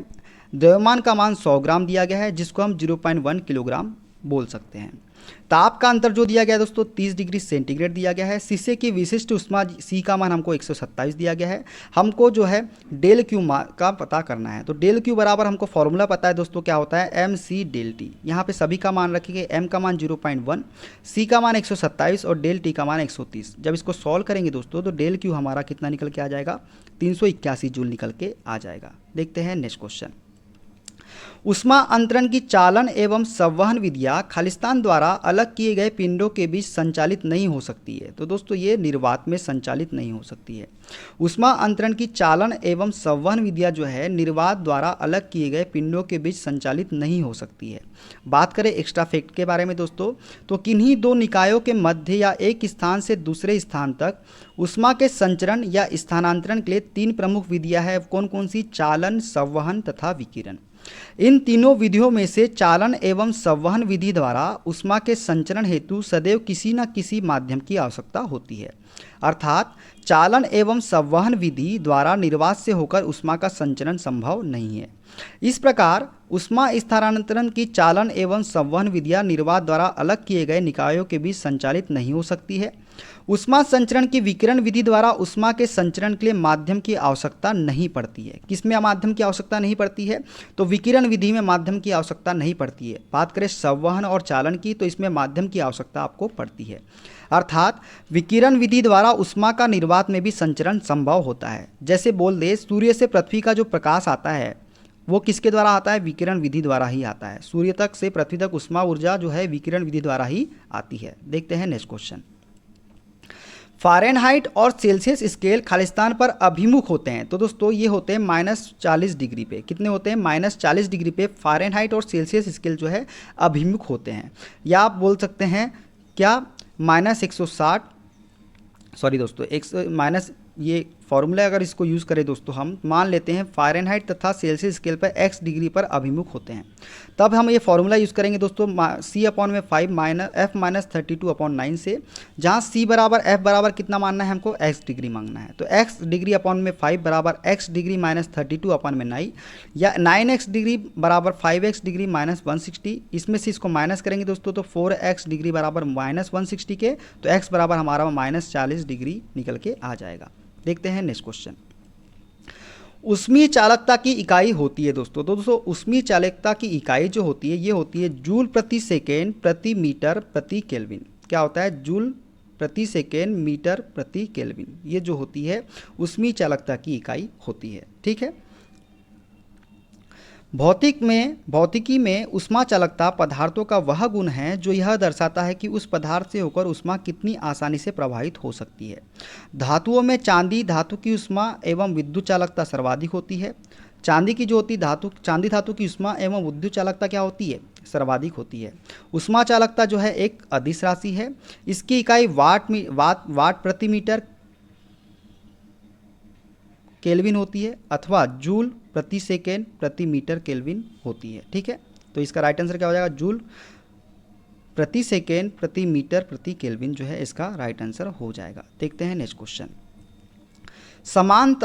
[SPEAKER 1] द्रव्यमान का मान 100 ग्राम दिया गया है, जिसको हम 0.1 किलोग्राम बोल सकते हैं। ताप का अंतर जो दिया गया है दोस्तों 30 डिग्री सेंटीग्रेड दिया गया है। शीशे की विशिष्ट उष्मा सी का मान हमको 127 दिया गया है। हमको जो है डेल क्यू का पता करना है। तो डेल क्यू बराबर हमको फॉर्मूला पता है दोस्तों, क्या होता है? M C del T. यहाँ पे सभी का मान रखेंगे। एम का मान 0.1, सी का मान 127 और डेल टी का मान 130। जब इसको सॉल्व करेंगे दोस्तों तो डेल क्यू हमारा कितना निकल के आ जाएगा? 381 जूल निकल के आ जाएगा। देखते हैं नेक्स्ट क्वेश्चन। उष्मा अंतरण की चालन एवं संवहन विधियां खालिस्तान द्वारा अलग किए गए पिंडों के बीच संचालित नहीं हो सकती है। तो दोस्तों ये निर्वात में संचालित नहीं हो सकती है। उष्मा अंतरण की चालन एवं संवहन विधियां जो है निर्वात द्वारा अलग किए गए पिंडों के बीच संचालित नहीं हो सकती है। बात करें एक्स्ट्रा फैक्ट के बारे में दोस्तों, तो किन्हीं दो निकायों के मध्य या एक स्थान से दूसरे स्थान तक उष्मा के संचरण या स्थानांतरण के लिए 3 प्रमुख विधियां हैं। कौन कौन सी? चालन, संवहन तथा विकिरण। इन तीनों विधियों में से चालन एवं संवहन विधि द्वारा उष्मा के संचरण हेतु सदैव किसी न किसी माध्यम की आवश्यकता होती है। अर्थात चालन एवं संवहन विधि द्वारा निर्वात से होकर उष्मा का संचरण संभव नहीं है। इस प्रकार उष्मा स्थानांतरण की चालन एवं संवहन विधियां निर्वात द्वारा अलग किए गए निकायों के बीच संचालित नहीं हो सकती है। उष्मा संचरण की विकिरण विधि द्वारा उष्मा के संचरण के लिए माध्यम की आवश्यकता नहीं पड़ती है। किसमें माध्यम की आवश्यकता नहीं पड़ती है? तो विकिरण विधि में माध्यम की आवश्यकता नहीं पड़ती है। बात करें संवहन और चालन की, तो इसमें माध्यम की आवश्यकता आपको पड़ती है। अर्थात विकिरण विधि द्वारा उष्मा का निर्वात में भी संचरण संभव होता है। जैसे बोल दे सूर्य से पृथ्वी का जो प्रकाश आता है वो किसके द्वारा आता है? विकिरण विधि द्वारा ही आता है। सूर्य तक से पृथ्वी तक उष्मा ऊर्जा जो है विकिरण विधि द्वारा ही आती है। देखते हैं नेक्स्ट क्वेश्चन। फ़ारेनहाइट और सेल्सियस स्केल खालिस्तान पर अभिमुख होते हैं। तो दोस्तों ये होते हैं -40 डिग्री पे। कितने होते हैं? -40 डिग्री पे फ़ारेनहाइट और सेल्सियस स्केल जो है अभिमुख होते हैं। या आप बोल सकते हैं क्या -160, सॉरी दोस्तों, माइनस ये फॉर्मूला अगर इसको यूज़ करें दोस्तों, हम मान लेते हैं फ़ारेनहाइट तथा सेल्सियस स्केल पर x डिग्री पर अभिमुख होते हैं, तब हम ये फॉर्मूला यूज़ करेंगे दोस्तों C/5 -F-32/9 से, जहाँ C बराबर F बराबर कितना मानना है हमको? x डिग्री मांगना है। तो x डिग्री अपॉन में 5 बराबर x डिग्री -32/9, या 9x डिग्री बराबर 5x डिग्री -160। इसमें से इसको माइनस करेंगे दोस्तों तो 4x डिग्री बराबर -160 के, तो x बराबर हमारा -40 डिग्री निकल के आ जाएगा। देखते हैं नेक्स्ट क्वेश्चन। उष्मीय चालकता की इकाई होती है दोस्तों। तो दोस्तों उष्मीय चालकता की इकाई जो होती है ये होती है जूल प्रति सेकेंड प्रति मीटर प्रति केल्विन। क्या होता है? जूल प्रति सेकेंड मीटर प्रति केल्विन। ये जो होती है उष्मीय चालकता की इकाई होती है। ठीक है। भौतिकी में उष्मा चालकता पदार्थों का वह गुण है जो यह दर्शाता है कि उस पदार्थ से होकर उष्मा कितनी आसानी से प्रवाहित हो सकती है। धातुओं में चांदी धातु की उष्मा एवं विद्युत चालकता सर्वाधिक होती है। चांदी की जो होती चांदी धातु की उष्मा एवं विद्युत चालकता क्या होती है? सर्वाधिक होती है। उष्मा चालकता जो है एक अदिश राशि है। इसकी इकाई वाट प्रति मीटर केल्विन होती है, अथवा जूल प्रति सेकेंड प्रति मीटर केल्विन होती है। ठीक है। तो इसका राइट आंसर क्या हो जाएगा? जूल प्रति सेकेंड प्रति मीटर प्रति केल्विन जो है इसका राइट आंसर हो जाएगा। देखते हैं नेक्स्ट क्वेश्चन।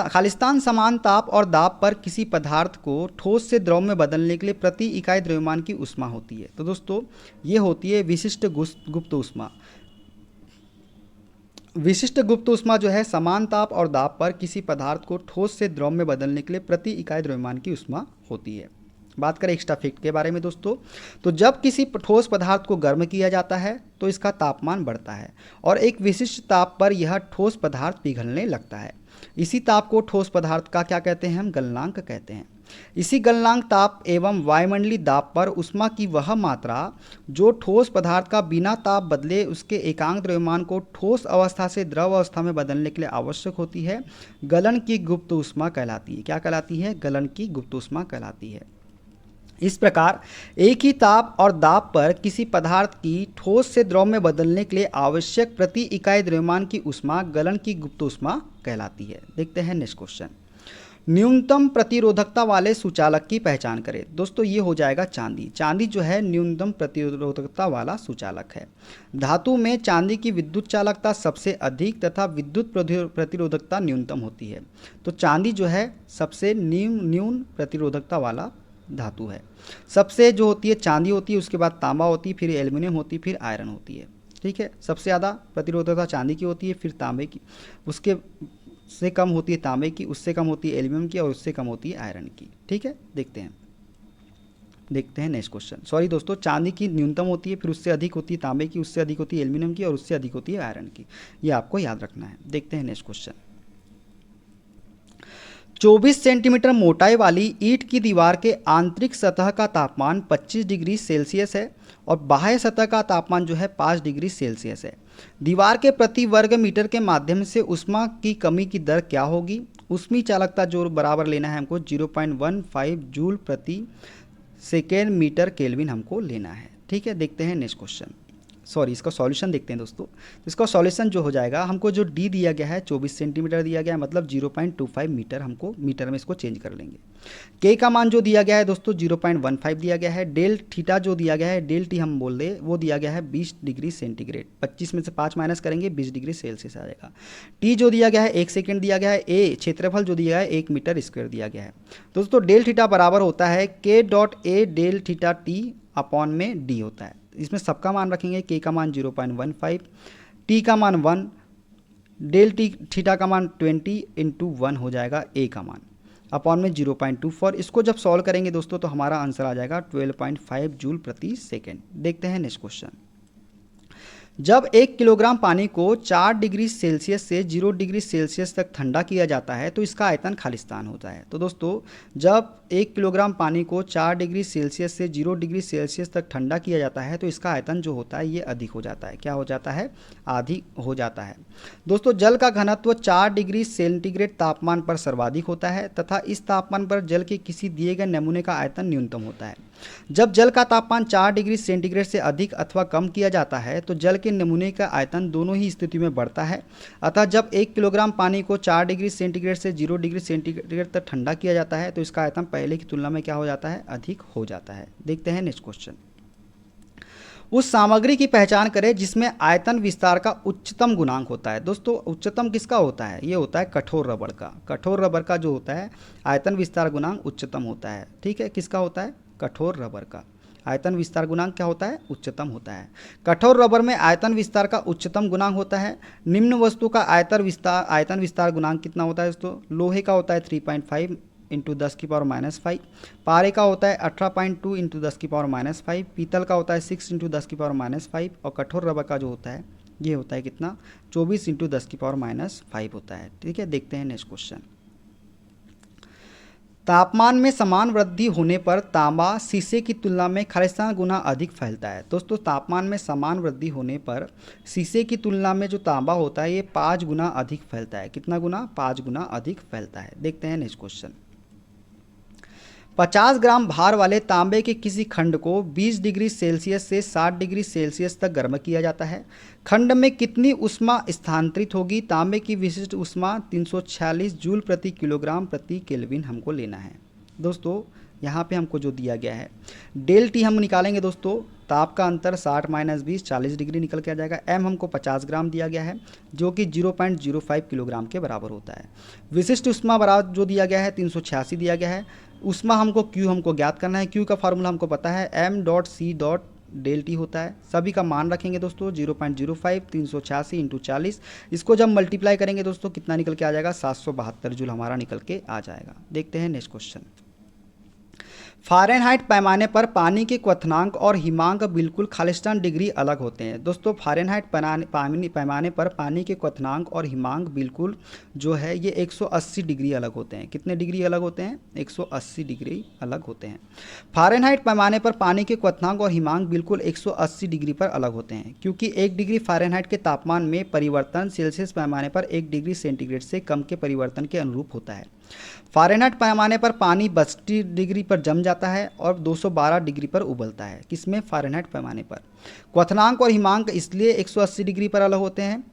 [SPEAKER 1] खालिस्तान समान ताप और दाब पर किसी पदार्थ को ठोस से द्रव में बदलने के लिए प्रति इकाई द्रव्यमान की उष्मा होती है। तो दोस्तों ये होती है विशिष्ट गुप्त उष्मा। विशिष्ट गुप्त उष्मा जो है समान ताप और दाब पर किसी पदार्थ को ठोस से द्रव में बदलने के लिए प्रति इकाई द्रव्यमान की उष्मा होती है। बात करें एक्स्ट्रा फैक्ट के बारे में दोस्तों, तो जब किसी ठोस पदार्थ को गर्म किया जाता है तो इसका तापमान बढ़ता है और एक विशिष्ट ताप पर यह ठोस पदार्थ पिघलने लगता है। इसी ताप को ठोस पदार्थ का क्या कहते हैं? हम गलनांक कहते हैं। इसी गलनांक ताप एवं वायुमंडलीय दाब पर उष्मा की वह मात्रा जो ठोस पदार्थ का बिना ताप बदले उसके एकांक द्रव्यमान को ठोस अवस्था से द्रव अवस्था में बदलने के लिए आवश्यक होती है, गलन की गुप्त उष्मा कहलाती है। क्या कहलाती है? गलन की गुप्त उष्मा कहलाती है। इस प्रकार एक ही ताप और दाब पर किसी पदार्थ की ठोस से द्रव में बदलने के लिए आवश्यक प्रति इकाई द्रव्यमान की उष्मा गलन की गुप्त उष्मा कहलाती है। देखते हैं नेक्स्ट क्वेश्चन। न्यूनतम प्रतिरोधकता वाले सुचालक की पहचान करें। दोस्तों ये हो जाएगा चांदी। चांदी जो है न्यूनतम प्रतिरोधकता वाला सुचालक है। धातु में चांदी की विद्युत चालकता सबसे अधिक तथा विद्युत प्रतिरोधकता न्यूनतम होती है। तो चांदी जो है सबसे न्यून प्रतिरोधकता वाला धातु है। सबसे जो होती है चांदी होती है, उसके बाद तांबा होती है, फिर एल्युमिनियम होती है, फिर आयरन होती है। ठीक है। सबसे ज़्यादा प्रतिरोधकता चांदी की होती है, फिर तांबे की, उसके से कम होती है तांबे की, उससे कम होती है एल्युमिनियम की और उससे कम होती है आयरन की। ठीक है। देखते हैं नेक्स्ट क्वेश्चन। सॉरी दोस्तों, चांदी की न्यूनतम होती है, फिर उससे अधिक होती है तांबे की, उससे अधिक होती है एल्युमिनियम की और उससे अधिक होती है आयरन की। ये आपको याद रखना है। देखते हैं नेक्स्ट क्वेश्चन। 24 सेंटीमीटर मोटाई वाली ईंट की दीवार के आंतरिक सतह का तापमान 25 डिग्री सेल्सियस है और बाह्य सतह का तापमान जो है 5 डिग्री सेल्सियस है। दीवार के प्रति वर्ग मीटर के माध्यम से उष्मा की कमी की दर क्या होगी? उष्मीय चालकता जो बराबर लेना है हमको 0.15 जूल प्रति सेकेंड मीटर केल्विन हमको लेना है। ठीक है। देखते हैं नेक्स्ट क्वेश्चन। सॉरी, इसका सॉल्यूशन देखते हैं दोस्तों। इसका सॉल्यूशन जो हो जाएगा, हमको जो डी दिया गया है 24 सेंटीमीटर दिया गया है, मतलब 0.25 मीटर, हमको मीटर में इसको चेंज कर लेंगे। के का मान जो दिया गया है दोस्तों 0.15 दिया गया है। डेल थीटा जो दिया गया है, डेल टी हम बोल दे, वो दिया गया है 20 डिग्री सेंटीग्रेड। 25 में से 5 माइनस करेंगे 20 डिग्री सेल्सियस आ जाएगा। टी जो दिया गया है 1 सेकेंड दिया गया है। ए क्षेत्रफल जो दिया है 1 मीटर स्क्वायर दिया गया है। दोस्तों डेल थीटा बराबर होता है k.a del theta T upon में डी होता है। इसमें सबका मान रखेंगे। के का मान 0.15, टी का मान 1, डेल टी थीटा का मान 20 × 1 हो जाएगा ए का मान अपॉन में 0.24। इसको जब सॉल्व करेंगे दोस्तों तो हमारा आंसर आ जाएगा 12.5 जूल प्रति सेकेंड। देखते हैं नेक्स्ट क्वेश्चन। जब 1 किलोग्राम पानी को 4 डिग्री सेल्सियस से 0 डिग्री सेल्सियस तक ठंडा किया जाता है तो इसका आयतन खालिस्तान होता है। तो दोस्तों, जब 1 किलोग्राम पानी को 4 डिग्री सेल्सियस से 0 डिग्री सेल्सियस तक ठंडा किया जाता है तो इसका आयतन जो होता है ये अधिक हो जाता है। क्या हो जाता है? अधिक हो जाता है। दोस्तों, जल का घनत्व 4 डिग्री सेंटीग्रेड तापमान पर सर्वाधिक होता है तथा इस तापमान पर जल के किसी दिए गए नमूने का आयतन न्यूनतम होता है। जब जल का तापमान 4 डिग्री सेंटीग्रेड से अधिक अथवा कम किया जाता है तो जल के नमूने का आयतन दोनों ही स्थिति में बढ़ता है। अतः जब 1 किलोग्राम पानी को 4 डिग्री सेंटीग्रेड से 0 डिग्री सेंटीग्रेड तक ठंडा किया जाता है तो इसका आयतन पहले की तुलना में क्या हो जाता है? अधिक हो जाता है। देखते हैं नेक्स्ट क्वेश्चन। उस सामग्री की पहचान करें जिसमें आयतन विस्तार का उच्चतम गुणांक होता है। दोस्तों, उच्चतम किसका होता है? ये होता है कठोर रबड़ का। कठोर रबड़ का जो होता है आयतन विस्तार गुणांक उच्चतम होता है। ठीक है, किसका होता है? कठोर रबड़ का आयतन विस्तार गुणांक क्या होता है? उच्चतम होता है। कठोर रबर में आयतन विस्तार का उच्चतम गुणांक होता है। निम्न वस्तु का आयतन विस्तार गुणांक कितना होता है दोस्तों? लोहे का होता है 3.5 इंटू 10⁻⁻5। पारे का होता है 18.2 इंटू 10⁻⁻5। पीतल का होता है 6 इंटू 10⁻⁻5। और कठोर रबर का जो होता है ये होता है कितना? 24 इंटू 10⁻⁵ होता है। ठीक है, देखते हैं नेक्स्ट क्वेश्चन। तापमान में समान वृद्धि होने पर तांबा शीशे की तुलना में खालिस्तान गुना अधिक फैलता है। दोस्तों, तापमान में समान वृद्धि होने पर शीशे की तुलना में जो तांबा होता है ये 5 गुना अधिक फैलता है। कितना गुना? 5 गुना अधिक फैलता है। देखते हैं नेक्स्ट क्वेश्चन। 50 ग्राम भार वाले तांबे के किसी खंड को 20 डिग्री सेल्सियस से 60 डिग्री सेल्सियस तक गर्म किया जाता है। खंड में कितनी ऊष्मा स्थानांतरित होगी? तांबे की विशिष्ट ऊष्मा 346 जूल प्रति किलोग्राम प्रति केल्विन हमको लेना है। दोस्तों, यहाँ पे हमको जो दिया गया है डेल टी हम निकालेंगे। दोस्तों, ताप का अंतर 60 - 20 40 डिग्री निकल के आ जाएगा। एम हमको 50 ग्राम दिया गया है जो कि 0.05 किलोग्राम के बराबर होता है। विशिष्ट ऊष्मा बराबर जो दिया गया है 386 दिया गया है। ऊष्मा क्यू हमको ज्ञात करना है। क्यू का फार्मूला हमको पता है m.c. डेल टी होता है। सभी का मान रखेंगे दोस्तों 0.05 386 इंटू 40। इसको जब मल्टीप्लाई करेंगे दोस्तों कितना निकल के आ जाएगा? 772 जूल हमारा निकल के आ जाएगा। देखते हैं नेक्स्ट क्वेश्चन। फ़ारेनहाइट पैमाने पर पानी के क्वथनांक और हिमांक बिल्कुल खालिस्तान डिग्री अलग होते हैं। दोस्तों, फ़ारेनहाइट पैमाने पर पानी के क्वथनांक और हिमांक बिल्कुल जो है ये 180 डिग्री अलग होते हैं। कितने डिग्री अलग होते हैं? 180 डिग्री अलग होते हैं। फ़ारेनहाइट पैमाने पर पानी के क्वथनांक और हिमांक बिल्कुल 180 डिग्री पर अलग होते हैं क्योंकि 1 डिग्री फ़ारेनहाइट के तापमान में परिवर्तन सेल्सियस पैमाने पर 1 डिग्री सेंटीग्रेड से कम के परिवर्तन के अनुरूप होता है। फ़ारेनहाइट पैमाने पर पानी 32 डिग्री पर जम जाता है और 212 डिग्री पर उबलता है। किसमें? फ़ारेनहाइट पैमाने पर। क्वथनांक और हिमांक इसलिए 180 डिग्री पर अलग होते हैं।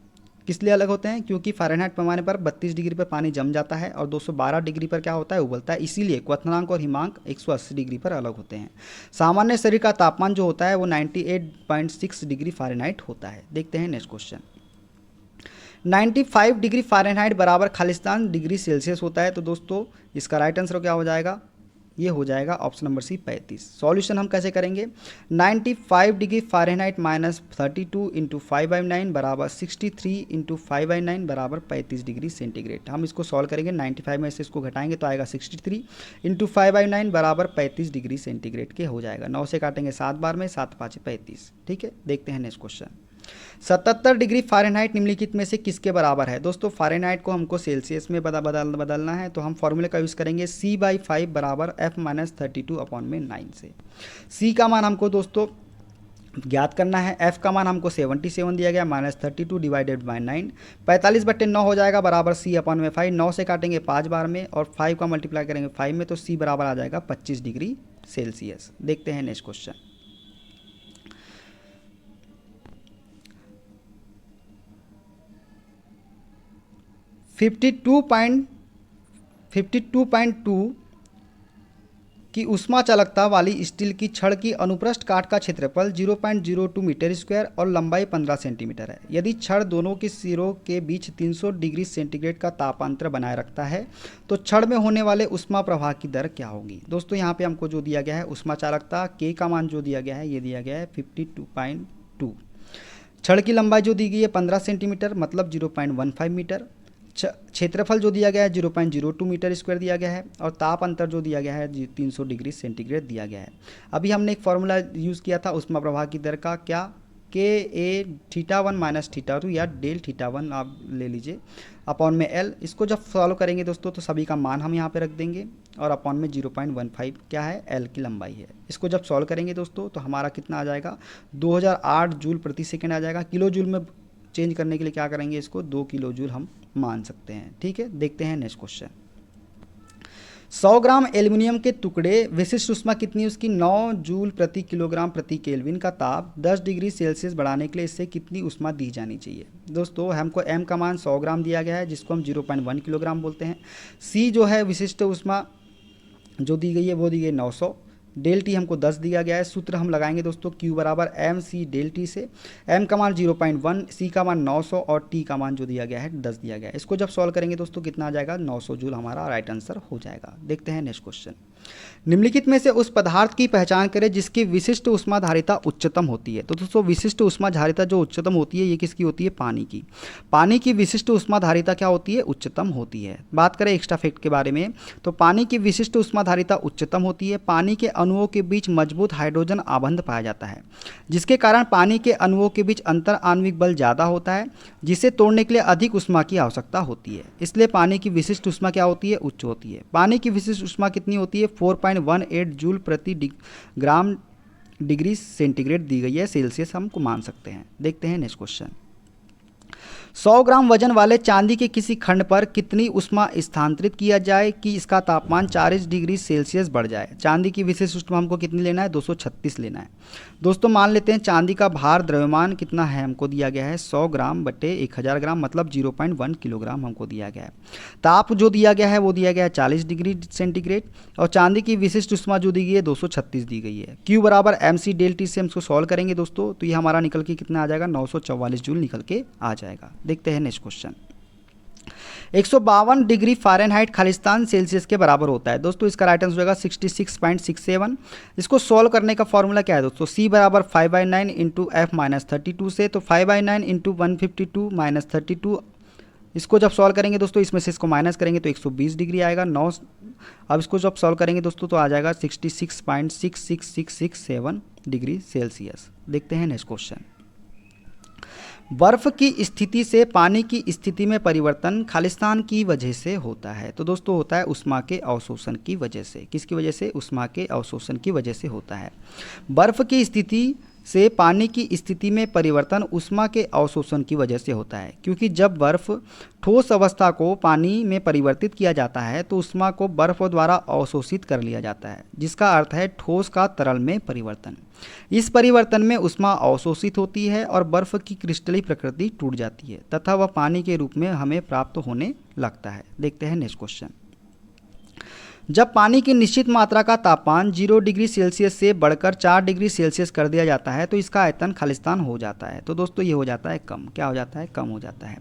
[SPEAKER 1] किस लिए अलग होते हैं? क्योंकि फ़ारेनहाइट पैमाने पर 32 डिग्री पर पानी जम जाता है और 212 डिग्री पर क्या होता है? उबलता है। इसीलिए क्वथनांक और हिमांक 180 डिग्री पर अलग होते हैं। सामान्य शरीर का तापमान जो होता है वो 98.6 डिग्री फ़ारेनहाइट होता है। देखते हैं नेक्स्ट क्वेश्चन। 95 डिग्री फ़ारेनहाइट बराबर खालिस्तान डिग्री सेल्सियस होता है। तो दोस्तों, इसका राइट आंसर क्या हो जाएगा? ये हो जाएगा ऑप्शन नंबर सी 35। सॉल्यूशन हम कैसे करेंगे? 95 डिग्री फ़ारेनहाइट -32 इंटू 5/9 बराबर 63 इंटू 5/9 बराबर 35 डिग्री सेंटीग्रेड। हम इसको सॉल्व करेंगे। 95 में से इसको घटाएंगे तो आएगा 63 इंटू 5/9 बराबर 35 डिग्री सेंटीग्रेड के हो जाएगा। 9 से काटेंगे 7 बार में, 7 5 35। ठीक है, देखते हैं नेक्स्ट क्वेश्चन। 77 डिग्री फ़ारेनहाइट निम्नलिखित में से किसके बराबर है? दोस्तों, फ़ारेनहाइट को हमको सेल्सियस में बदलना है तो हम फॉर्मूले का यूज़ करेंगे C/5 बराबर F-32/9 से। C का मान हमको दोस्तों ज्ञात करना है। F का मान हमको 77 दिया गया -32 डिवाइडेड बाय 9 45/9 हो जाएगा बराबर C/5। 9 से काटेंगे 5 बार में और 5 का मल्टीप्लाई करेंगे 5 में तो C बराबर आ जाएगा 25 डिग्री सेल्सियस। देखते हैं नेक्स्ट क्वेश्चन। 52.2 की ऊष्मा चालकता वाली स्टील की छड़ की अनुप्रस्थ काट का क्षेत्रफल 0.02 मीटर स्क्वायर और लंबाई 15 सेंटीमीटर है। यदि छड़ दोनों के सिरों के बीच 300 डिग्री सेंटीग्रेड का तापांतर बनाए रखता है तो छड़ में होने वाले ऊष्मा प्रवाह की दर क्या होगी? दोस्तों, यहाँ पे हमको जो दिया गया है ऊष्मा चालकता के का मान जो दिया गया है ये दिया गया है 52.2। छड़ की लंबाई जो दी गई है 15 सेंटीमीटर मतलब 0.15 मीटर। क्षेत्रफल जो दिया गया है 0.02 मीटर स्क्वायर दिया गया है और ताप अंतर जो दिया गया है 300 डिग्री सेंटीग्रेड दिया गया है। अभी हमने एक फॉर्मूला यूज़ किया था ऊष्मा प्रवाह की दर का, क्या? के ए θ1 माइनस θ2 या डेल θ1 आप ले लीजिए अपॉन में एल। इसको जब सॉल्व करेंगे दोस्तों तो सभी का मान हम यहाँ पे रख देंगे और अपॉन में 0.15 क्या है, एल की लंबाई है। इसको जब सॉल्व करेंगे दोस्तों तो हमारा कितना आ जाएगा, 2008 जूल प्रति सेकेंड आ जाएगा। किलो जूल में चेंज करने के लिए क्या करेंगे, इसको 2 किलो जूल हम मान सकते हैं। ठीक है, देखते हैं नेक्स्ट क्वेश्चन। 100 ग्राम एल्यूमिनियम के टुकड़े विशिष्ट ऊष्मा कितनी, उसकी 9 जूल प्रति किलोग्राम प्रति केल्विन का ताप 10 डिग्री सेल्सियस बढ़ाने के लिए इससे कितनी ऊष्मा दी जानी चाहिए। दोस्तों हमको एम का मान 100 ग्राम दिया गया है जिसको हम 0.1 किलोग्राम बोलते हैं। सी जो है विशिष्ट ऊष्मा जो दी गई है वो दी गई 900। डेल टी हमको 10 दिया गया है। सूत्र हम लगाएंगे दोस्तों Q बराबर एम सी डेल टी से। M का मान 0.1, सी का मान 900 और T का मान जो दिया गया है 10 दिया गया है। इसको जब सॉल्व करेंगे दोस्तों कितना आ जाएगा, 900 जूल हमारा राइट आंसर हो जाएगा। देखते हैं नेक्स्ट क्वेश्चन। निम्नलिखित में से उस पदार्थ की पहचान करें जिसकी विशिष्ट ऊष्माधारिता उच्चतम होती है। तो दोस्तों विशिष्ट ऊष्माधारिता जो उच्चतम होती है ये किसकी होती है, पानी की। पानी की विशिष्ट ऊष्माधारिता क्या होती है, उच्चतम होती है। बात करें एक्स्ट्रा फैक्ट के बारे में तो पानी की विशिष्ट ऊष्माधारिता उच्चतम होती है। पानी के अणुओं के बीच मजबूत हाइड्रोजन आबंध पाया जाता है जिसके कारण पानी के अणुओं के बीच अंतर आणविक बल ज़्यादा होता है जिसे तोड़ने के लिए अधिक ऊष्मा की आवश्यकता होती है। इसलिए पानी की विशिष्ट ऊष्मा क्या होती है, उच्च होती है। पानी की विशिष्ट ऊष्मा कितनी होती है, 4.18 जूल प्रति ग्राम डिग्री सेंटीग्रेड दी गई है, सेल्सियस हमको मान सकते हैं। देखते हैं नेक्स्ट क्वेश्चन। 100 ग्राम वजन वाले चांदी के किसी खंड पर कितनी ऊष्मा स्थानांतरित किया जाए कि इसका तापमान 40 डिग्री सेल्सियस बढ़ जाए। चांदी की विशिष्ट ऊष्मा हमको कितनी लेना है, 236 लेना है। दोस्तों मान लेते हैं चांदी का भार द्रव्यमान कितना है, हमको दिया गया है 100 ग्राम बटे 1000 ग्राम मतलब 0.1 किलोग्राम हमको दिया गया है। ताप जो दिया गया है वो दिया गया है 40 डिग्री सेंटीग्रेड और चांदी की विशिष्ट ऊष्मा जो दी गई है 236 दी गई है। Q बराबर एम सी डेल टी से हम इसको सॉल्व करेंगे दोस्तों तो ये हमारा निकल के कितना आ जाएगा, 944 जूल निकल के आ जाएगा। देखते हैं next question. 152 degree Fahrenheit Khalistan Celsius के बराबर होता है। दोस्तों इसका राइट आंसर होगा 66.67। इसको सॉल्व करने का फॉर्मूला क्या है दोस्तों, C बराबर 5/9 इंटू एफ माइनस 32 से, तो 5/9 इंटू 152 माइनस 32। इसको जब सॉल्व करेंगे दोस्तों इसमें से इसको माइनस करेंगे तो 120 डिग्री आएगा 9। अब इसको जब सॉल्व करेंगे दोस्तों तो आ जाएगा 66.66667 डिग्री सेल्सियस। देखते हैं नेक्स्ट क्वेश्चन। बर्फ की स्थिति से पानी की स्थिति में परिवर्तन खालिस्तान की वजह से होता है। तो दोस्तों होता है उष्मा के अवशोषण की वजह से। किसकी वजह से, उष्मा के अवशोषण की वजह से होता है। बर्फ की स्थिति से पानी की स्थिति में परिवर्तन उष्मा के अवशोषण की वजह से होता है क्योंकि जब बर्फ ठोस अवस्था को पानी में परिवर्तित किया जाता है तो उष्मा को बर्फ द्वारा अवशोषित कर लिया जाता है जिसका अर्थ है ठोस का तरल में परिवर्तन। इस परिवर्तन में उष्मा अवशोषित होती है और बर्फ की क्रिस्टलीय प्रकृति टूट जाती है तथा वह पानी के रूप में हमें प्राप्त होने लगता है। देखते हैं नेक्स्ट क्वेश्चन। जब पानी की निश्चित मात्रा का तापमान 0 डिग्री सेल्सियस से बढ़कर 4 डिग्री सेल्सियस कर दिया जाता है तो इसका आयतन खालिस्तान हो जाता है। तो दोस्तों ये हो जाता है कम। क्या हो जाता है, कम हो जाता है।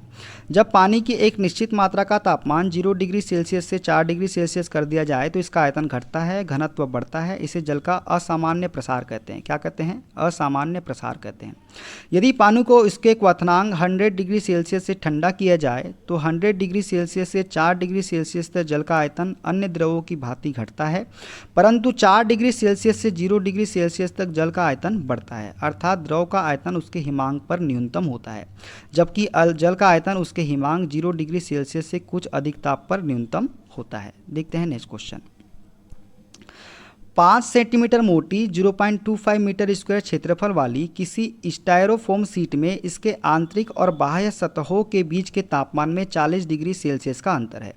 [SPEAKER 1] जब पानी की एक निश्चित मात्रा का तापमान 0 डिग्री सेल्सियस से 4 डिग्री सेल्सियस कर दिया जाए तो इसका आयतन घटता है, घनत्व बढ़ता है। इसे जल का असामान्य प्रसार कहते हैं। क्या कहते हैं, असामान्य प्रसार कहते हैं। यदि पानी को इसके क्वथनांक 100 डिग्री सेल्सियस से ठंडा किया जाए तो 100 डिग्री सेल्सियस से 4 डिग्री सेल्सियस तक जल का आयतन अन्य द्रवों की भांति घटता है परंतु 4 डिग्री सेल्सियस से 0 डिग्री सेल्सियस तक जल का आयतन बढ़ता है अर्थात द्रव का आयतन उसके हिमांक पर न्यूनतम होता है जबकि जल का आयतन उसके हिमांक 0 डिग्री सेल्सियस से कुछ अधिक ताप पर न्यूनतम होता है। देखते हैं नेक्स्ट क्वेश्चन। 5 सेंटीमीटर मोटी 0.25 मीटर स्क्वायर क्षेत्रफल वाली किसी स्टायरोफोम शीट में इसके आंतरिक और बाह्य सतहों के बीच के तापमान में 40 डिग्री सेल्सियस का अंतर है।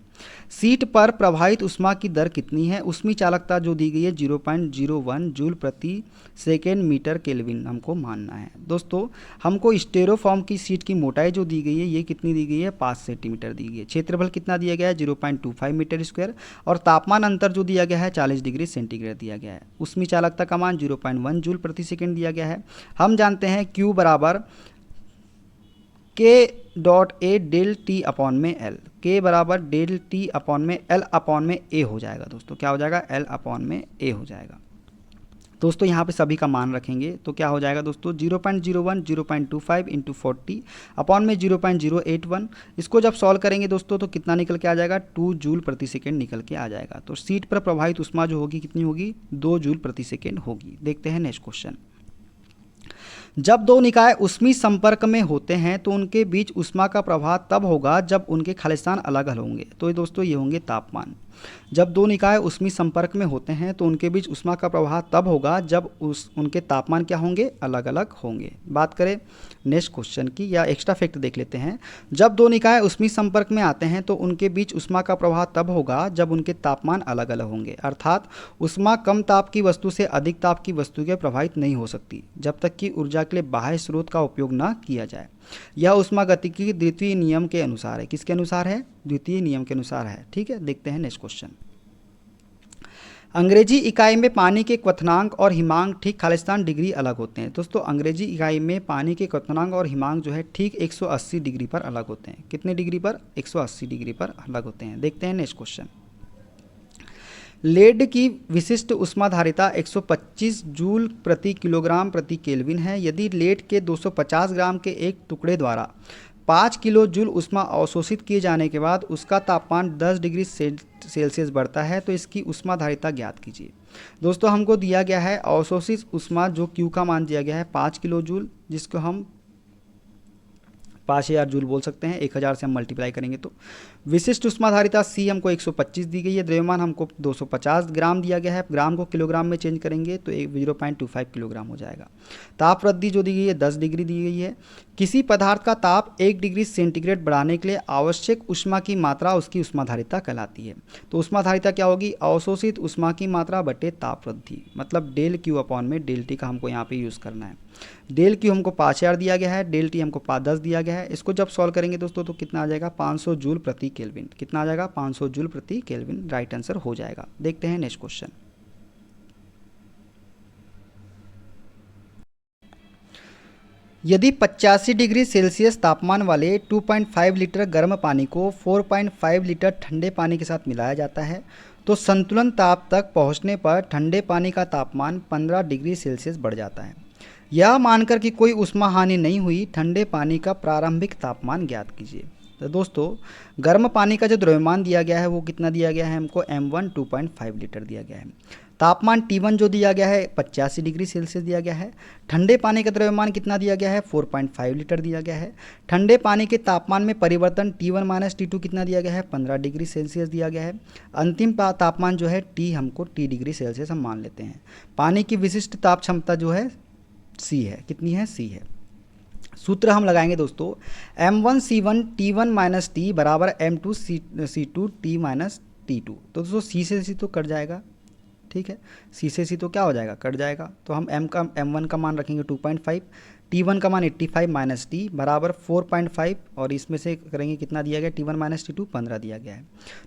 [SPEAKER 1] शीट पर प्रवाहित उष्मा की दर कितनी है। उष्मी चालकता जो दी गई है 0.01 जूल प्रति सेकेंड मीटर केल्विन हमको मानना है। दोस्तों हमको स्टेरोफॉर्म की शीट की मोटाई जो दी गई है ये कितनी दी गई है, 5 सेंटीमीटर दी गई है। क्षेत्रफल कितना दिया गया है, 0.25 मीटर स्क्वायर और तापमान अंतर जो दिया गया है 40 डिग्री सेंटीग्रेड दिया गया है। उष्मी चालकता का मान 0.1 जूल प्रति सेकेंड दिया गया है। हम जानते हैं Q बराबर K.A डेल टी अपॉन में एल। K बराबर डेल टी अपॉन में एल अपॉन में ए हो जाएगा। दोस्तों क्या हो जाएगा, एल अपॉन में ए हो जाएगा। दोस्तों यहाँ पे सभी का मान रखेंगे तो क्या हो जाएगा दोस्तों, 0.01 0.25 इंटू 40 अपॉन में 0.081। इसको जब सॉल्व करेंगे दोस्तों तो कितना निकल के आ जाएगा, 2 जूल प्रति सेकेंड निकल के आ जाएगा। तो शीट पर प्रवाहित उष्मा जो होगी कितनी होगी, 2 जूल प्रति सेकेंड होगी। देखते हैं नेक्स्ट क्वेश्चन। जब दो निकाय ऊष्मीय संपर्क में होते हैं तो उनके बीच ऊष्मा का प्रवाह तब होगा जब उनके खालिस्तान अलग अलग होंगे। तो ये दोस्तों ये होंगे तापमान। जब दो निकाय ऊष्मीय संपर्क में होते हैं तो उनके बीच ऊष्मा का प्रवाह तब होगा जब उनके तापमान क्या होंगे, अलग अलग होंगे। बात करें नेक्स्ट क्वेश्चन की या एक्स्ट्रा फैक्ट देख लेते हैं। जब दो निकाय ऊष्मीय संपर्क में आते हैं तो उनके बीच ऊष्मा का प्रवाह तब होगा जब उनके तापमान अलग अलग होंगे। अर्थात ऊष्मा कम ताप की वस्तु से अधिक ताप की वस्तु के प्रभावित नहीं हो सकती जब तक कि ऊर्जा के लिए बाह्य स्रोत का उपयोग न किया जाए। यह ऊष्मागतिकी के द्वितीय नियम के अनुसार है। किसके अनुसार है? द्वितीय नियम के अनुसार है। ठीक है, देखते हैं नेक्स्ट क्वेश्चन। अंग्रेजी इकाई में पानी के क्वथनांक और हिमांक ठीक खालिस्तान डिग्री अलग होते हैं। दोस्तों अंग्रेजी इकाई में पानी के क्वथनांक और हिमांक जो है ठीक 180 डिग्री पर अलग होते हैं। कितने डिग्री पर? 180 डिग्री पर अलग होते हैं। देखते हैं नेक्स्ट क्वेश्चन। लेड की विशिष्ट ऊष्माधारिता 125 जूल प्रति किलोग्राम प्रति केल्विन है। यदि लेड के 250 ग्राम के एक टुकड़े द्वारा 5 किलो जूल ऊष्मा अवशोषित किए जाने के बाद उसका तापमान 10 डिग्री सेल्सियस बढ़ता है तो इसकी ऊष्माधारिता ज्ञात कीजिए। दोस्तों हमको दिया गया है अवशोषित ऊष्मा, जो क्यू का मान दिया गया है 5 किलो जूल, जिसको हम 5000 जूल बोल सकते हैं। 1000 से हम मल्टीप्लाई करेंगे तो विशिष्ट ऊष्माधारिता सी हमको 125 दी गई है। द्रव्यमान हमको 250 ग्राम दिया गया है। ग्राम को किलोग्राम में चेंज करेंगे तो 0.25 किलोग्राम हो जाएगा। ताप वृद्धि जो दी गई है 10 डिग्री दी गई है। किसी पदार्थ का ताप 1 डिग्री सेंटीग्रेड बढ़ाने के लिए आवश्यक ऊष्मा की मात्रा उसकी ऊष्माधारिता कहलाती है। तो ऊष्माधारिता क्या होगी? अवशोषित ऊष्मा की मात्रा बटे ताप वृद्धि, मतलब डेल क्यू अपॉन में डेल टी का हमको यहाँ पे यूज़ करना है। डेल क्यू हमको 5000 दिया गया है, डेल टी हमको 10 दिया गया है। इसको जब सॉल्व करेंगे दोस्तों तो कितना आ जाएगा? 500 जूल प्रति केल्विन। कितना आ जाएगा? 500 जूल प्रति केल्विन राइट आंसर हो जाएगा। देखते हैं नेक्स्ट क्वेश्चन। यदि 85 डिग्री सेल्सियस तापमान वाले 2.5 लीटर गर्म पानी को 4.5 लीटर ठंडे पानी के साथ मिलाया जाता है तो संतुलन ताप तक पहुंचने पर ठंडे पानी का तापमान 15 डिग्री सेल्सियस बढ़ जाता है। यह मानकर कि कोई ऊष्मा हानि नहीं हुई, ठंडे पानी का प्रारंभिक तापमान ज्ञात कीजिए। तो दोस्तों गर्म पानी का जो द्रव्यमान दिया गया है वो कितना दिया गया है हमको? m1 2.5 लीटर दिया गया है। तापमान T1 जो दिया गया है 85 डिग्री सेल्सियस दिया गया है। ठंडे पानी का द्रव्यमान कितना दिया गया है? 4.5 लीटर दिया गया है। ठंडे पानी के तापमान में परिवर्तन T1 माइनस T2 कितना दिया गया है? 15 डिग्री सेल्सियस दिया गया है। अंतिम तापमान जो है T हमको T डिग्री सेल्सियस हम मान लेते हैं। पानी की विशिष्ट ताप क्षमता जो है C है। कितनी है? C है। सूत्र हम लगाएंगे दोस्तों m1 c1 t1 minus T बराबर m2 c2 t minus t2। तो दोस्तों C से C तो कट जाएगा, ठीक है। C से C तो क्या हो जाएगा? कट जाएगा। तो हम m1 का मान रखेंगे 2.5, T1 का मान 85 माइनस टी बराबर 4.5 और इसमें से करेंगे कितना दिया गया? T1 माइनस T2 15 दिया गया है।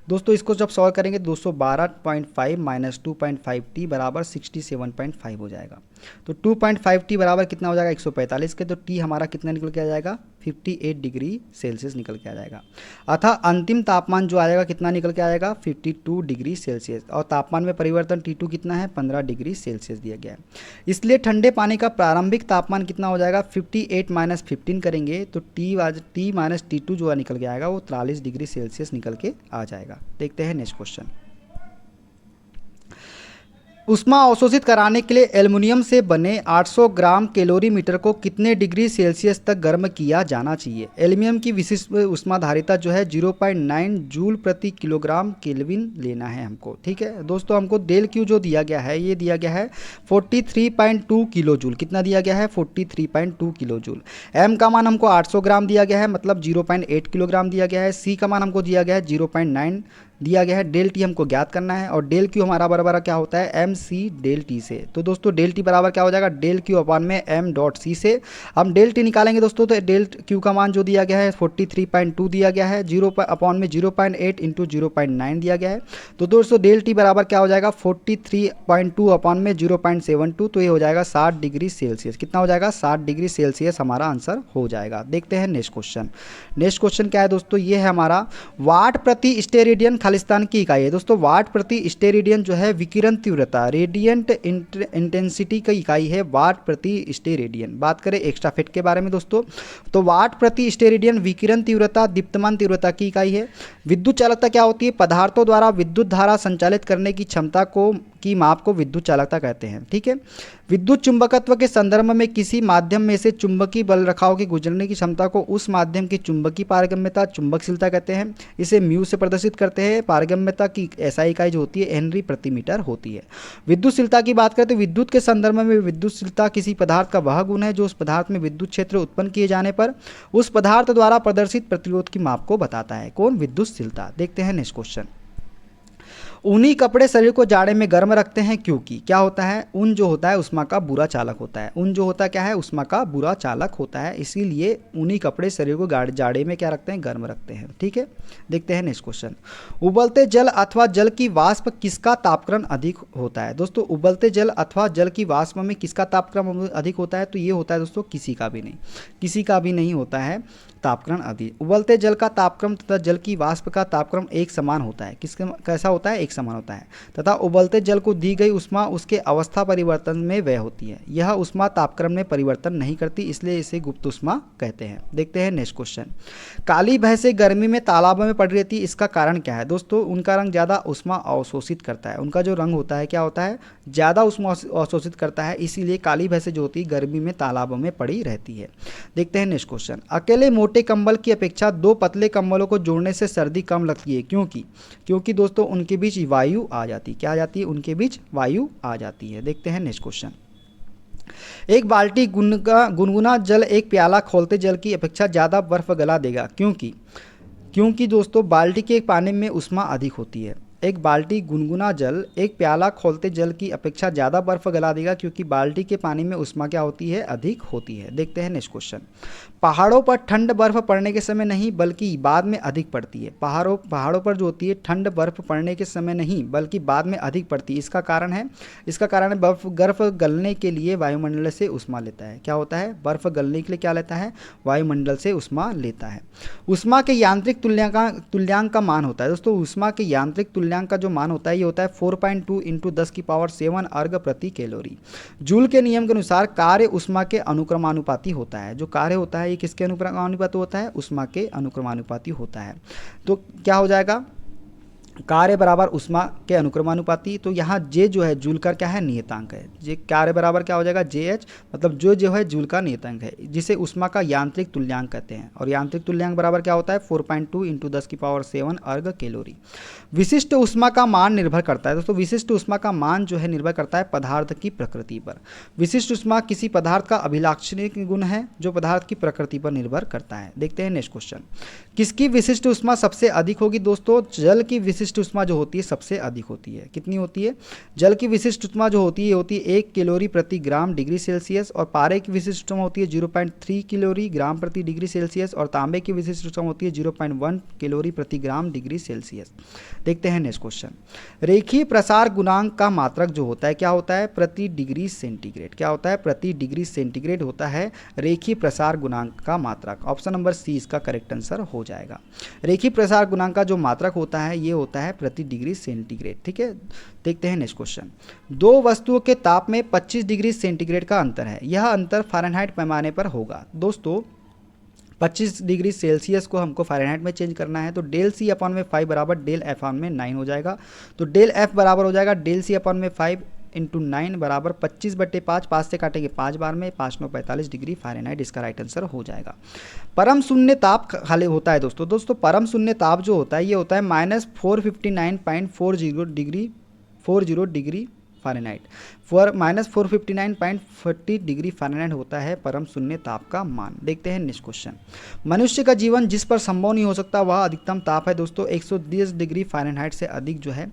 [SPEAKER 1] दोस्तों इसको जब सॉल्व करेंगे 212.5 माइनस 2.5 टी बराबर 67.5 हो जाएगा। तो 2.5 टी बराबर कितना हो जाएगा? 145 के। तो टी हमारा कितना निकल के आ जाएगा? 58 डिग्री सेल्सियस निकल के आ जाएगा। अतः अंतिम तापमान जो आएगा कितना निकल के आएगा? 52 डिग्री सेल्सियस। और तापमान में परिवर्तन T2 कितना है? 15 डिग्री सेल्सियस दिया गया है। इसलिए ठंडे पानी का प्रारंभिक तापमान कितना हो जाएगा? 58 माइनस 15 करेंगे तो T माइनस T2 जो निकल के आएगा वो 43 डिग्री सेल्सियस निकल के आ जाएगा। देखते हैं नेक्स्ट क्वेश्चन। ऊष्मा अवशोषित कराने के लिए एल्युमिनियम से बने 800 ग्राम कैलोरीमीटर को कितने डिग्री सेल्सियस तक गर्म किया जाना चाहिए? एल्युमिनियम की विशिष्ट ऊष्माधारिता जो है 0.9 जूल प्रति किलोग्राम केल्विन लेना है हमको, ठीक है। दोस्तों हमको डेल क्यू जो दिया गया है ये दिया गया है 43.2 किलो जूल। कितना दिया गया है? 43.2 किलो जूल। एम का मान हमको 800 ग्राम दिया गया है, मतलब 0.8 किलोग्राम दिया गया है। सी का मान हमको दिया गया है 0.9 दिया गया है। डेल टी हमको ज्ञात करना है और डेल क्यू हमारा बराबर क्या होता है? एम सी डेल टी से। तो दोस्तों डेल टी बराबर क्या हो जाएगा? डेल क्यू अपॉन में एम डॉट सी से हम डेल टी निकालेंगे दोस्तों। तो डेल क्यू का मान जो दिया गया है 43.2 दिया गया है, 0 अपॉन में 0.8 इंटू 0.9 दिया गया है। तो दोस्तों डेल टी बराबर क्या हो जाएगा? 43.2 अपॉन में 0.72, तो ये हो जाएगा 60 डिग्री सेल्सियस। कितना हो जाएगा? 60 डिग्री सेल्सियस हमारा आंसर हो जाएगा। देखते हैं नेक्स्ट क्वेश्चन। नेक्स्ट क्वेश्चन क्या है दोस्तों? ये है हमारा वाट प्रति स्टेरेडियन खालिस्तान की इकाई है। दोस्तों वाट प्रति स्टेरेडियन जो है विकिरण तीव्रता, रेडियंट इंटेंसिटी की इकाई है वाट प्रति स्टेरेडियन। बात करें एक्स्ट्रा फैक्ट के बारे में दोस्तों, तो वाट प्रति स्टेरेडियन विकिरण तीव्रता, दीप्तमान तीव्रता की इकाई है। विद्युत चालकता क्या होती है? पदार्थों द्वारा विद्युत धारा संचालित करने की क्षमता की माप को विद्युत चालकता कहते हैं, ठीक है। विद्युत चुंबकत्व के संदर्भ में किसी माध्यम में से चुंबकीय बल रखाव के गुजरने की क्षमता को उस माध्यम की चुंबकीय पारगम्यता चुंबकशीलता कहते हैं। इसे म्यू से प्रदर्शित करते हैं। पारगम्यता की एसआई इकाई जो होती है हेनरी प्रति मीटर होती है। विद्युतशीलता की बात करें तो विद्युत के संदर्भ में विद्युतशीलता किसी पदार्थ का वह गुण है जो उस पदार्थ में विद्युत क्षेत्र उत्पन्न किए जाने पर उस पदार्थ द्वारा प्रदर्शित प्रतिरोध की माप को बताता है। कौन? विद्युतशीलता। देखते हैं नेक्स्ट क्वेश्चन। ऊनी कपड़े शरीर को जाड़े में गर्म रखते हैं क्योंकि क्या होता है? ऊन जो होता है उष्मा का बुरा चालक होता है। ऊन जो होता है क्या है? उष्मा का बुरा चालक होता है, इसीलिए ऊनी कपड़े शरीर को जाड़े में क्या रखते हैं? गर्म रखते हैं। ठीक है, देखते हैं नेक्स्ट क्वेश्चन। उबलते जल अथवा जल की वाष्प किसका तापक्रम अधिक होता है? दोस्तों उबलते जल अथवा जल की वाष्प में किसका तापक्रम अधिक होता है? तो ये होता है दोस्तों किसी का भी नहीं, किसी का भी नहीं होता है तापक्रम अधिक। उबलते जल का तापक्रम तथा जल की वाष्प का तापक्रम एक समान होता है। किसके कैसा होता है? एक समान होता है। तथा उबलते जल को दी गई उष्मा उसके अवस्था परिवर्तन में व्यय होती है। यह उष्मा तापक्रम में परिवर्तन नहीं करती, इसलिए इसे गुप्त उष्मा कहते हैं। देखते हैं नेक्स्ट क्वेश्चन। काली भैंसें गर्मी में तालाबों में पड़ी रहती है, इसका कारण क्या है? दोस्तों उनका रंग ज़्यादा उष्मा अवशोषित करता है। उनका जो रंग होता है क्या होता है? ज़्यादा उष्मा अवशोषित करता है, इसीलिए काली भैंसें जो होती है गर्मी में तालाबों में पड़ी रहती है। देखते हैं नेक्स्ट क्वेश्चन। अकेले मोटे कंबल की अपेक्षा दो पतले कंबलों को जोड़ने से सर्दी कम लगती है क्योंकि दोस्तों उनके बीच वायु आ जाती है। क्या आ जाती है? उनके बीच वायु आ जाती है। देखते हैं नेक्स्ट क्वेश्चन। एक बाल्टी गुनगुना जल एक प्याला खोलते जल की अपेक्षा ज़्यादा बर्फ गला देगा क्योंकि दोस्तों बाल्टी के पानी में उष्मा अधिक होती है। एक बाल्टी गुनगुना जल एक प्याला खोलते जल की अपेक्षा ज़्यादा बर्फ गला देगा क्योंकि बाल्टी के पानी में उष्मा क्या होती है? अधिक होती है। देखते हैं नेक्स्ट क्वेश्चन। पहाड़ों पर ठंड बर्फ पड़ने के समय नहीं बल्कि बाद में अधिक पड़ती है। पहाड़ों पर जो होती है ठंड बर्फ पड़ने के समय नहीं बल्कि बाद में अधिक पड़ती है। इसका कारण है बर्फ गलने के लिए वायुमंडल से उष्मा लेता है। क्या होता है? बर्फ गलने के लिए क्या लेता है? वायुमंडल से उष्मा लेता है। उष्मा के यांत्रिक तुल्यांक का मान होता है। दोस्तों उष्मा के यांत्रिक तुल्यांक का जो मान होता है ये होता है 4.2 × 10⁻7 अर्घ प्रति कैलोरी। जूल के नियम के अनुसार कार्य उष्मा के अनुक्रमानुपाती होता है। जो कार्य होता है ये किसके अनुक्रमानुपाती होता है? उष्मा के अनुक्रमानुपाती होता है। तो क्या हो जाएगा? कार्य बराबर उष्मा के अनुक्रमानुपाती। तो यहाँ जे जो है जूल का क्या है? नियतांक है। जे कार्य बराबर क्या हो जाएगा? जे एच, मतलब जो है जूल का नियतांक है, जिसे उष्मा का यांत्रिक तुल्यांक कहते हैं। और यांत्रिक तुल्यांक बराबर क्या होता है? 4.2 × 10⁻7 अर्घ कैलोरी। विशिष्ट उष्मा का मान निर्भर करता है। दोस्तों विशिष्ट उष्मा का मान जो है निर्भर करता है पदार्थ की प्रकृति पर। विशिष्ट उष्मा किसी पदार्थ का अभिलाक्षणिक गुण है जो पदार्थ की प्रकृति पर निर्भर करता है। देखते हैं नेक्स्ट क्वेश्चन। किसकी विशिष्ट उष्मा सबसे अधिक होगी? दोस्तों जल की विशिष्ट उष्मा जो होती है सबसे अधिक होती है। कितनी होती है? जल की विशिष्ट उष्मा जो होती है 1 कैलोरी प्रति ग्राम डिग्री सेल्सियस। और पारे की विशिष्ट उष्मा होती है 0.3 कैलोरी ग्राम प्रति डिग्री सेल्सियस। और तांबे की विशिष्ट उष्मा होती है 0.1 कैलोरी प्रति ग्राम डिग्री सेल्सियस। देखते हैं नेक्स्ट क्वेश्चन। रेखीय प्रसार गुणांक का मात्रक जो होता है क्या होता है? प्रति डिग्री सेंटीग्रेड। क्या होता है? प्रति डिग्री सेंटीग्रेड होता है रेखीय प्रसार गुणांक का मात्रक। ऑप्शन नंबर सी इसका करेक्ट आंसर हो जाएगा। रेखीय प्रसार गुणांक का जो मात्रक होता है ये होता है प्रति डिग्री सेंटीग्रेड। ठीक है, देखते हैं नेक्स्ट क्वेश्चन। दो वस्तुओं के ताप में 25 डिग्री सेंटीग्रेड का अंतर है। यह अंतर फ़ारेनहाइट पैमाने पर होगा। दोस्तों 25 डिग्री सेल्सियस को हमको फ़ारेनहाइट में चेंज करना है, तो डेल सी अपॉन में 5 बराबर डेल एफ अपॉन में 9 हो जाएगा। तो डेल एफ बराबर हो जाएगा डेल सी अपॉन में 5 × 9 बराबर 25/5। 5 से काटेंगे 5 बार में, 5 9 45 डिग्री फ़ारेनहाइट इसका राइट आंसर हो जाएगा। परम शून्य ताप खाली होता है दोस्तों परम शून्य ताप जो होता है ये होता है -459.40 डिग्री फ़ारेनहाइट। -459.40 डिग्री फ़ारेनहाइट होता है परम शून्य ताप का मान। देखते हैं नेक्स्ट क्वेश्चन। मनुष्य का जीवन जिस पर संभव नहीं हो सकता वह अधिकतम ताप है दोस्तों 110 डिग्री फ़ारेनहाइट से अधिक जो है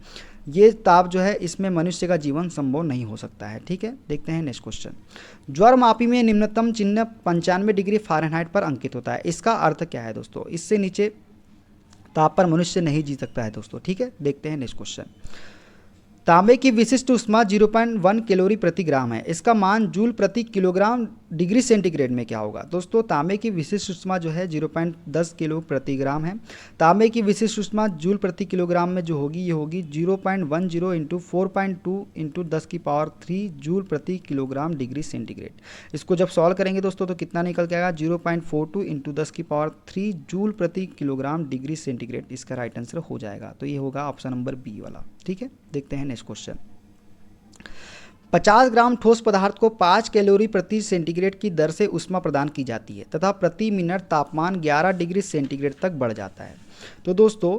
[SPEAKER 1] ये ताप जो है इसमें मनुष्य का जीवन संभव नहीं हो सकता है। ठीक है, देखते हैं नेक्स्ट क्वेश्चन। ज्वरमापी में निम्नतम चिन्ह 95 डिग्री फ़ारेनहाइट पर अंकित होता है। इसका अर्थ क्या है दोस्तों? इससे नीचे ताप पर मनुष्य नहीं जी सकता है दोस्तों। ठीक है, देखते हैं नेक्स्ट क्वेश्चन। तांबे की विशिष्ट उष्मा 0.1 कैलोरी प्रति ग्राम है। इसका मान जूल प्रति किलोग्राम डिग्री सेंटीग्रेड में क्या होगा? दोस्तों तांबे की विशिष्ट उष्मा जो है 0.10 किलो प्रति ग्राम है। तांबे की विशिष्ट उष्मा जूल प्रति किलोग्राम में जो होगी ये होगी 0.10 × 4.2 × 10⁻³ जूल प्रति किलोग्राम डिग्री सेंटीग्रेड। इसको जब सॉल्व करेंगे दोस्तों तो कितना निकल के आएगा? 0.42 × 10⁻³ जूल प्रति किलोग्राम डिग्री सेंटीग्रेड इसका राइट आंसर हो जाएगा। तो ये होगा ऑप्शन नंबर बी वाला। ठीक है, देखते हैं नेक्स्ट क्वेश्चन। 50 ग्राम ठोस पदार्थ को 5 कैलोरी प्रति सेंटीग्रेड की दर से ऊष्मा प्रदान की जाती है तथा प्रति मिनट तापमान 11 डिग्री सेंटीग्रेड तक बढ़ जाता है। तो दोस्तों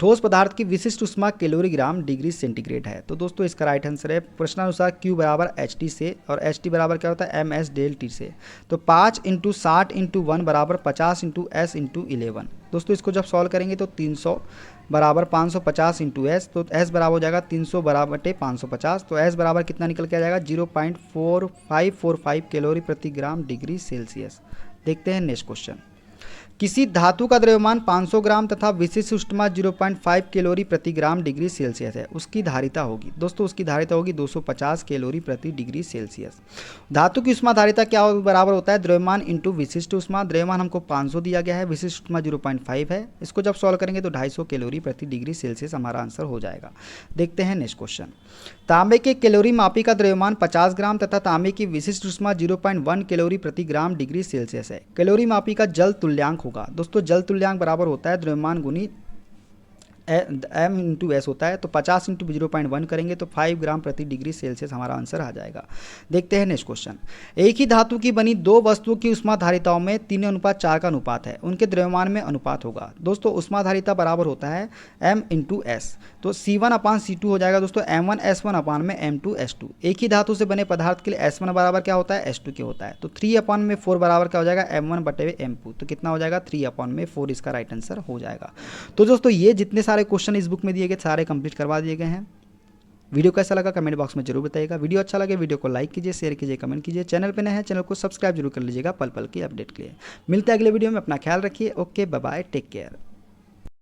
[SPEAKER 1] ठोस पदार्थ की विशिष्ट ऊष्मा कैलोरीग्राम डिग्री सेंटीग्रेड है। तो दोस्तों इसका राइट आंसर है प्रश्नानुसार Q बराबर HT से, और HT बराबर क्या होता है MS डेल T से। तो 5 × 60 × 1 बराबर 50 × S × 11। दोस्तों इसको जब सॉल्व करेंगे तो 300 बराबर 550 × S, तो S बराबर हो जाएगा 300 बराबर 550। तो S बराबर कितना निकल के आ जाएगा 0.4545 कैलोरी प्रति ग्राम डिग्री सेल्सियस। देखते हैं नेक्स्ट क्वेश्चन। किसी धातु का द्रव्यमान 500 ग्राम तथा विशिष्ट ऊष्मा 0.5 कैलोरी प्रति ग्राम डिग्री सेल्सियस है, उसकी धारिता होगी। दोस्तों उसकी धारिता होगी 250 कैलोरी प्रति डिग्री सेल्सियस। धातु की ऊष्मा धारिता क्या बराबर होता है द्रव्यमान इंटू विशिष्ट ऊष्मा। द्रव्यमान हमको 500 दिया गया है, विशिष्ट ऊष्मा 0.5 है। इसको जब सॉल्व करेंगे तो 250 कैलोरी प्रति डिग्री सेल्सियस हमारा आंसर हो जाएगा। देखते हैं नेक्स्ट क्वेश्चन। तांबे के कैलोरी मापी का द्रव्यमान 50 ग्राम तथा तांबे की विशिष्ट ऊष्मा 0.1 कैलोरी प्रति ग्राम डिग्री सेल्सियस है। कैलोरी मापी का जल तुल्यांक होगा। दोस्तों जल तुल्यांक बराबर होता है द्रव्यमान गुनी M × S होता है। तो 50 × 0.1 करेंगे तो 5 ग्राम प्रति डिग्री सेल्सियस हमारा आंसर आ जाएगा। देखते हैं नेक्स्ट क्वेश्चन। एक ही धातु की बनी दो वस्तुओं की ऊष्मा धारिताओं में 3:4 का अनुपात है, उनके द्रव्यमान में अनुपात होगा। दोस्तों ऊष्मा धारिता बराबर होता है M × S। तो C1/C2 हो जाएगा दोस्तों M1S1 में M2S2। एक ही धातु से बने पदार्थ के लिए S1 बराबर क्या होता है S2 के होता है। तो 3/4 बराबर क्या हो जाएगा M1/M2। तो कितना हो जाएगा 3/4 इसका राइट आंसर हो जाएगा। तो दोस्तों ये जितने सारे क्वेश्चन इस बुक में दिए गए सारे कंप्लीट करवा दिए गए हैं। वीडियो कैसा लगा कमेंट बॉक्स में जरूर बताइएगा। वीडियो अच्छा लगे वीडियो को लाइक कीजिए, शेयर कीजिए, कमेंट कीजिए। चैनल पे नए हैं चैनल को सब्सक्राइब जरूर कर लीजिएगा पल पल की अपडेट के लिए। मिलते हैं अगले वीडियो में, अपना ख्याल रखिए। Okay bye bye, take care.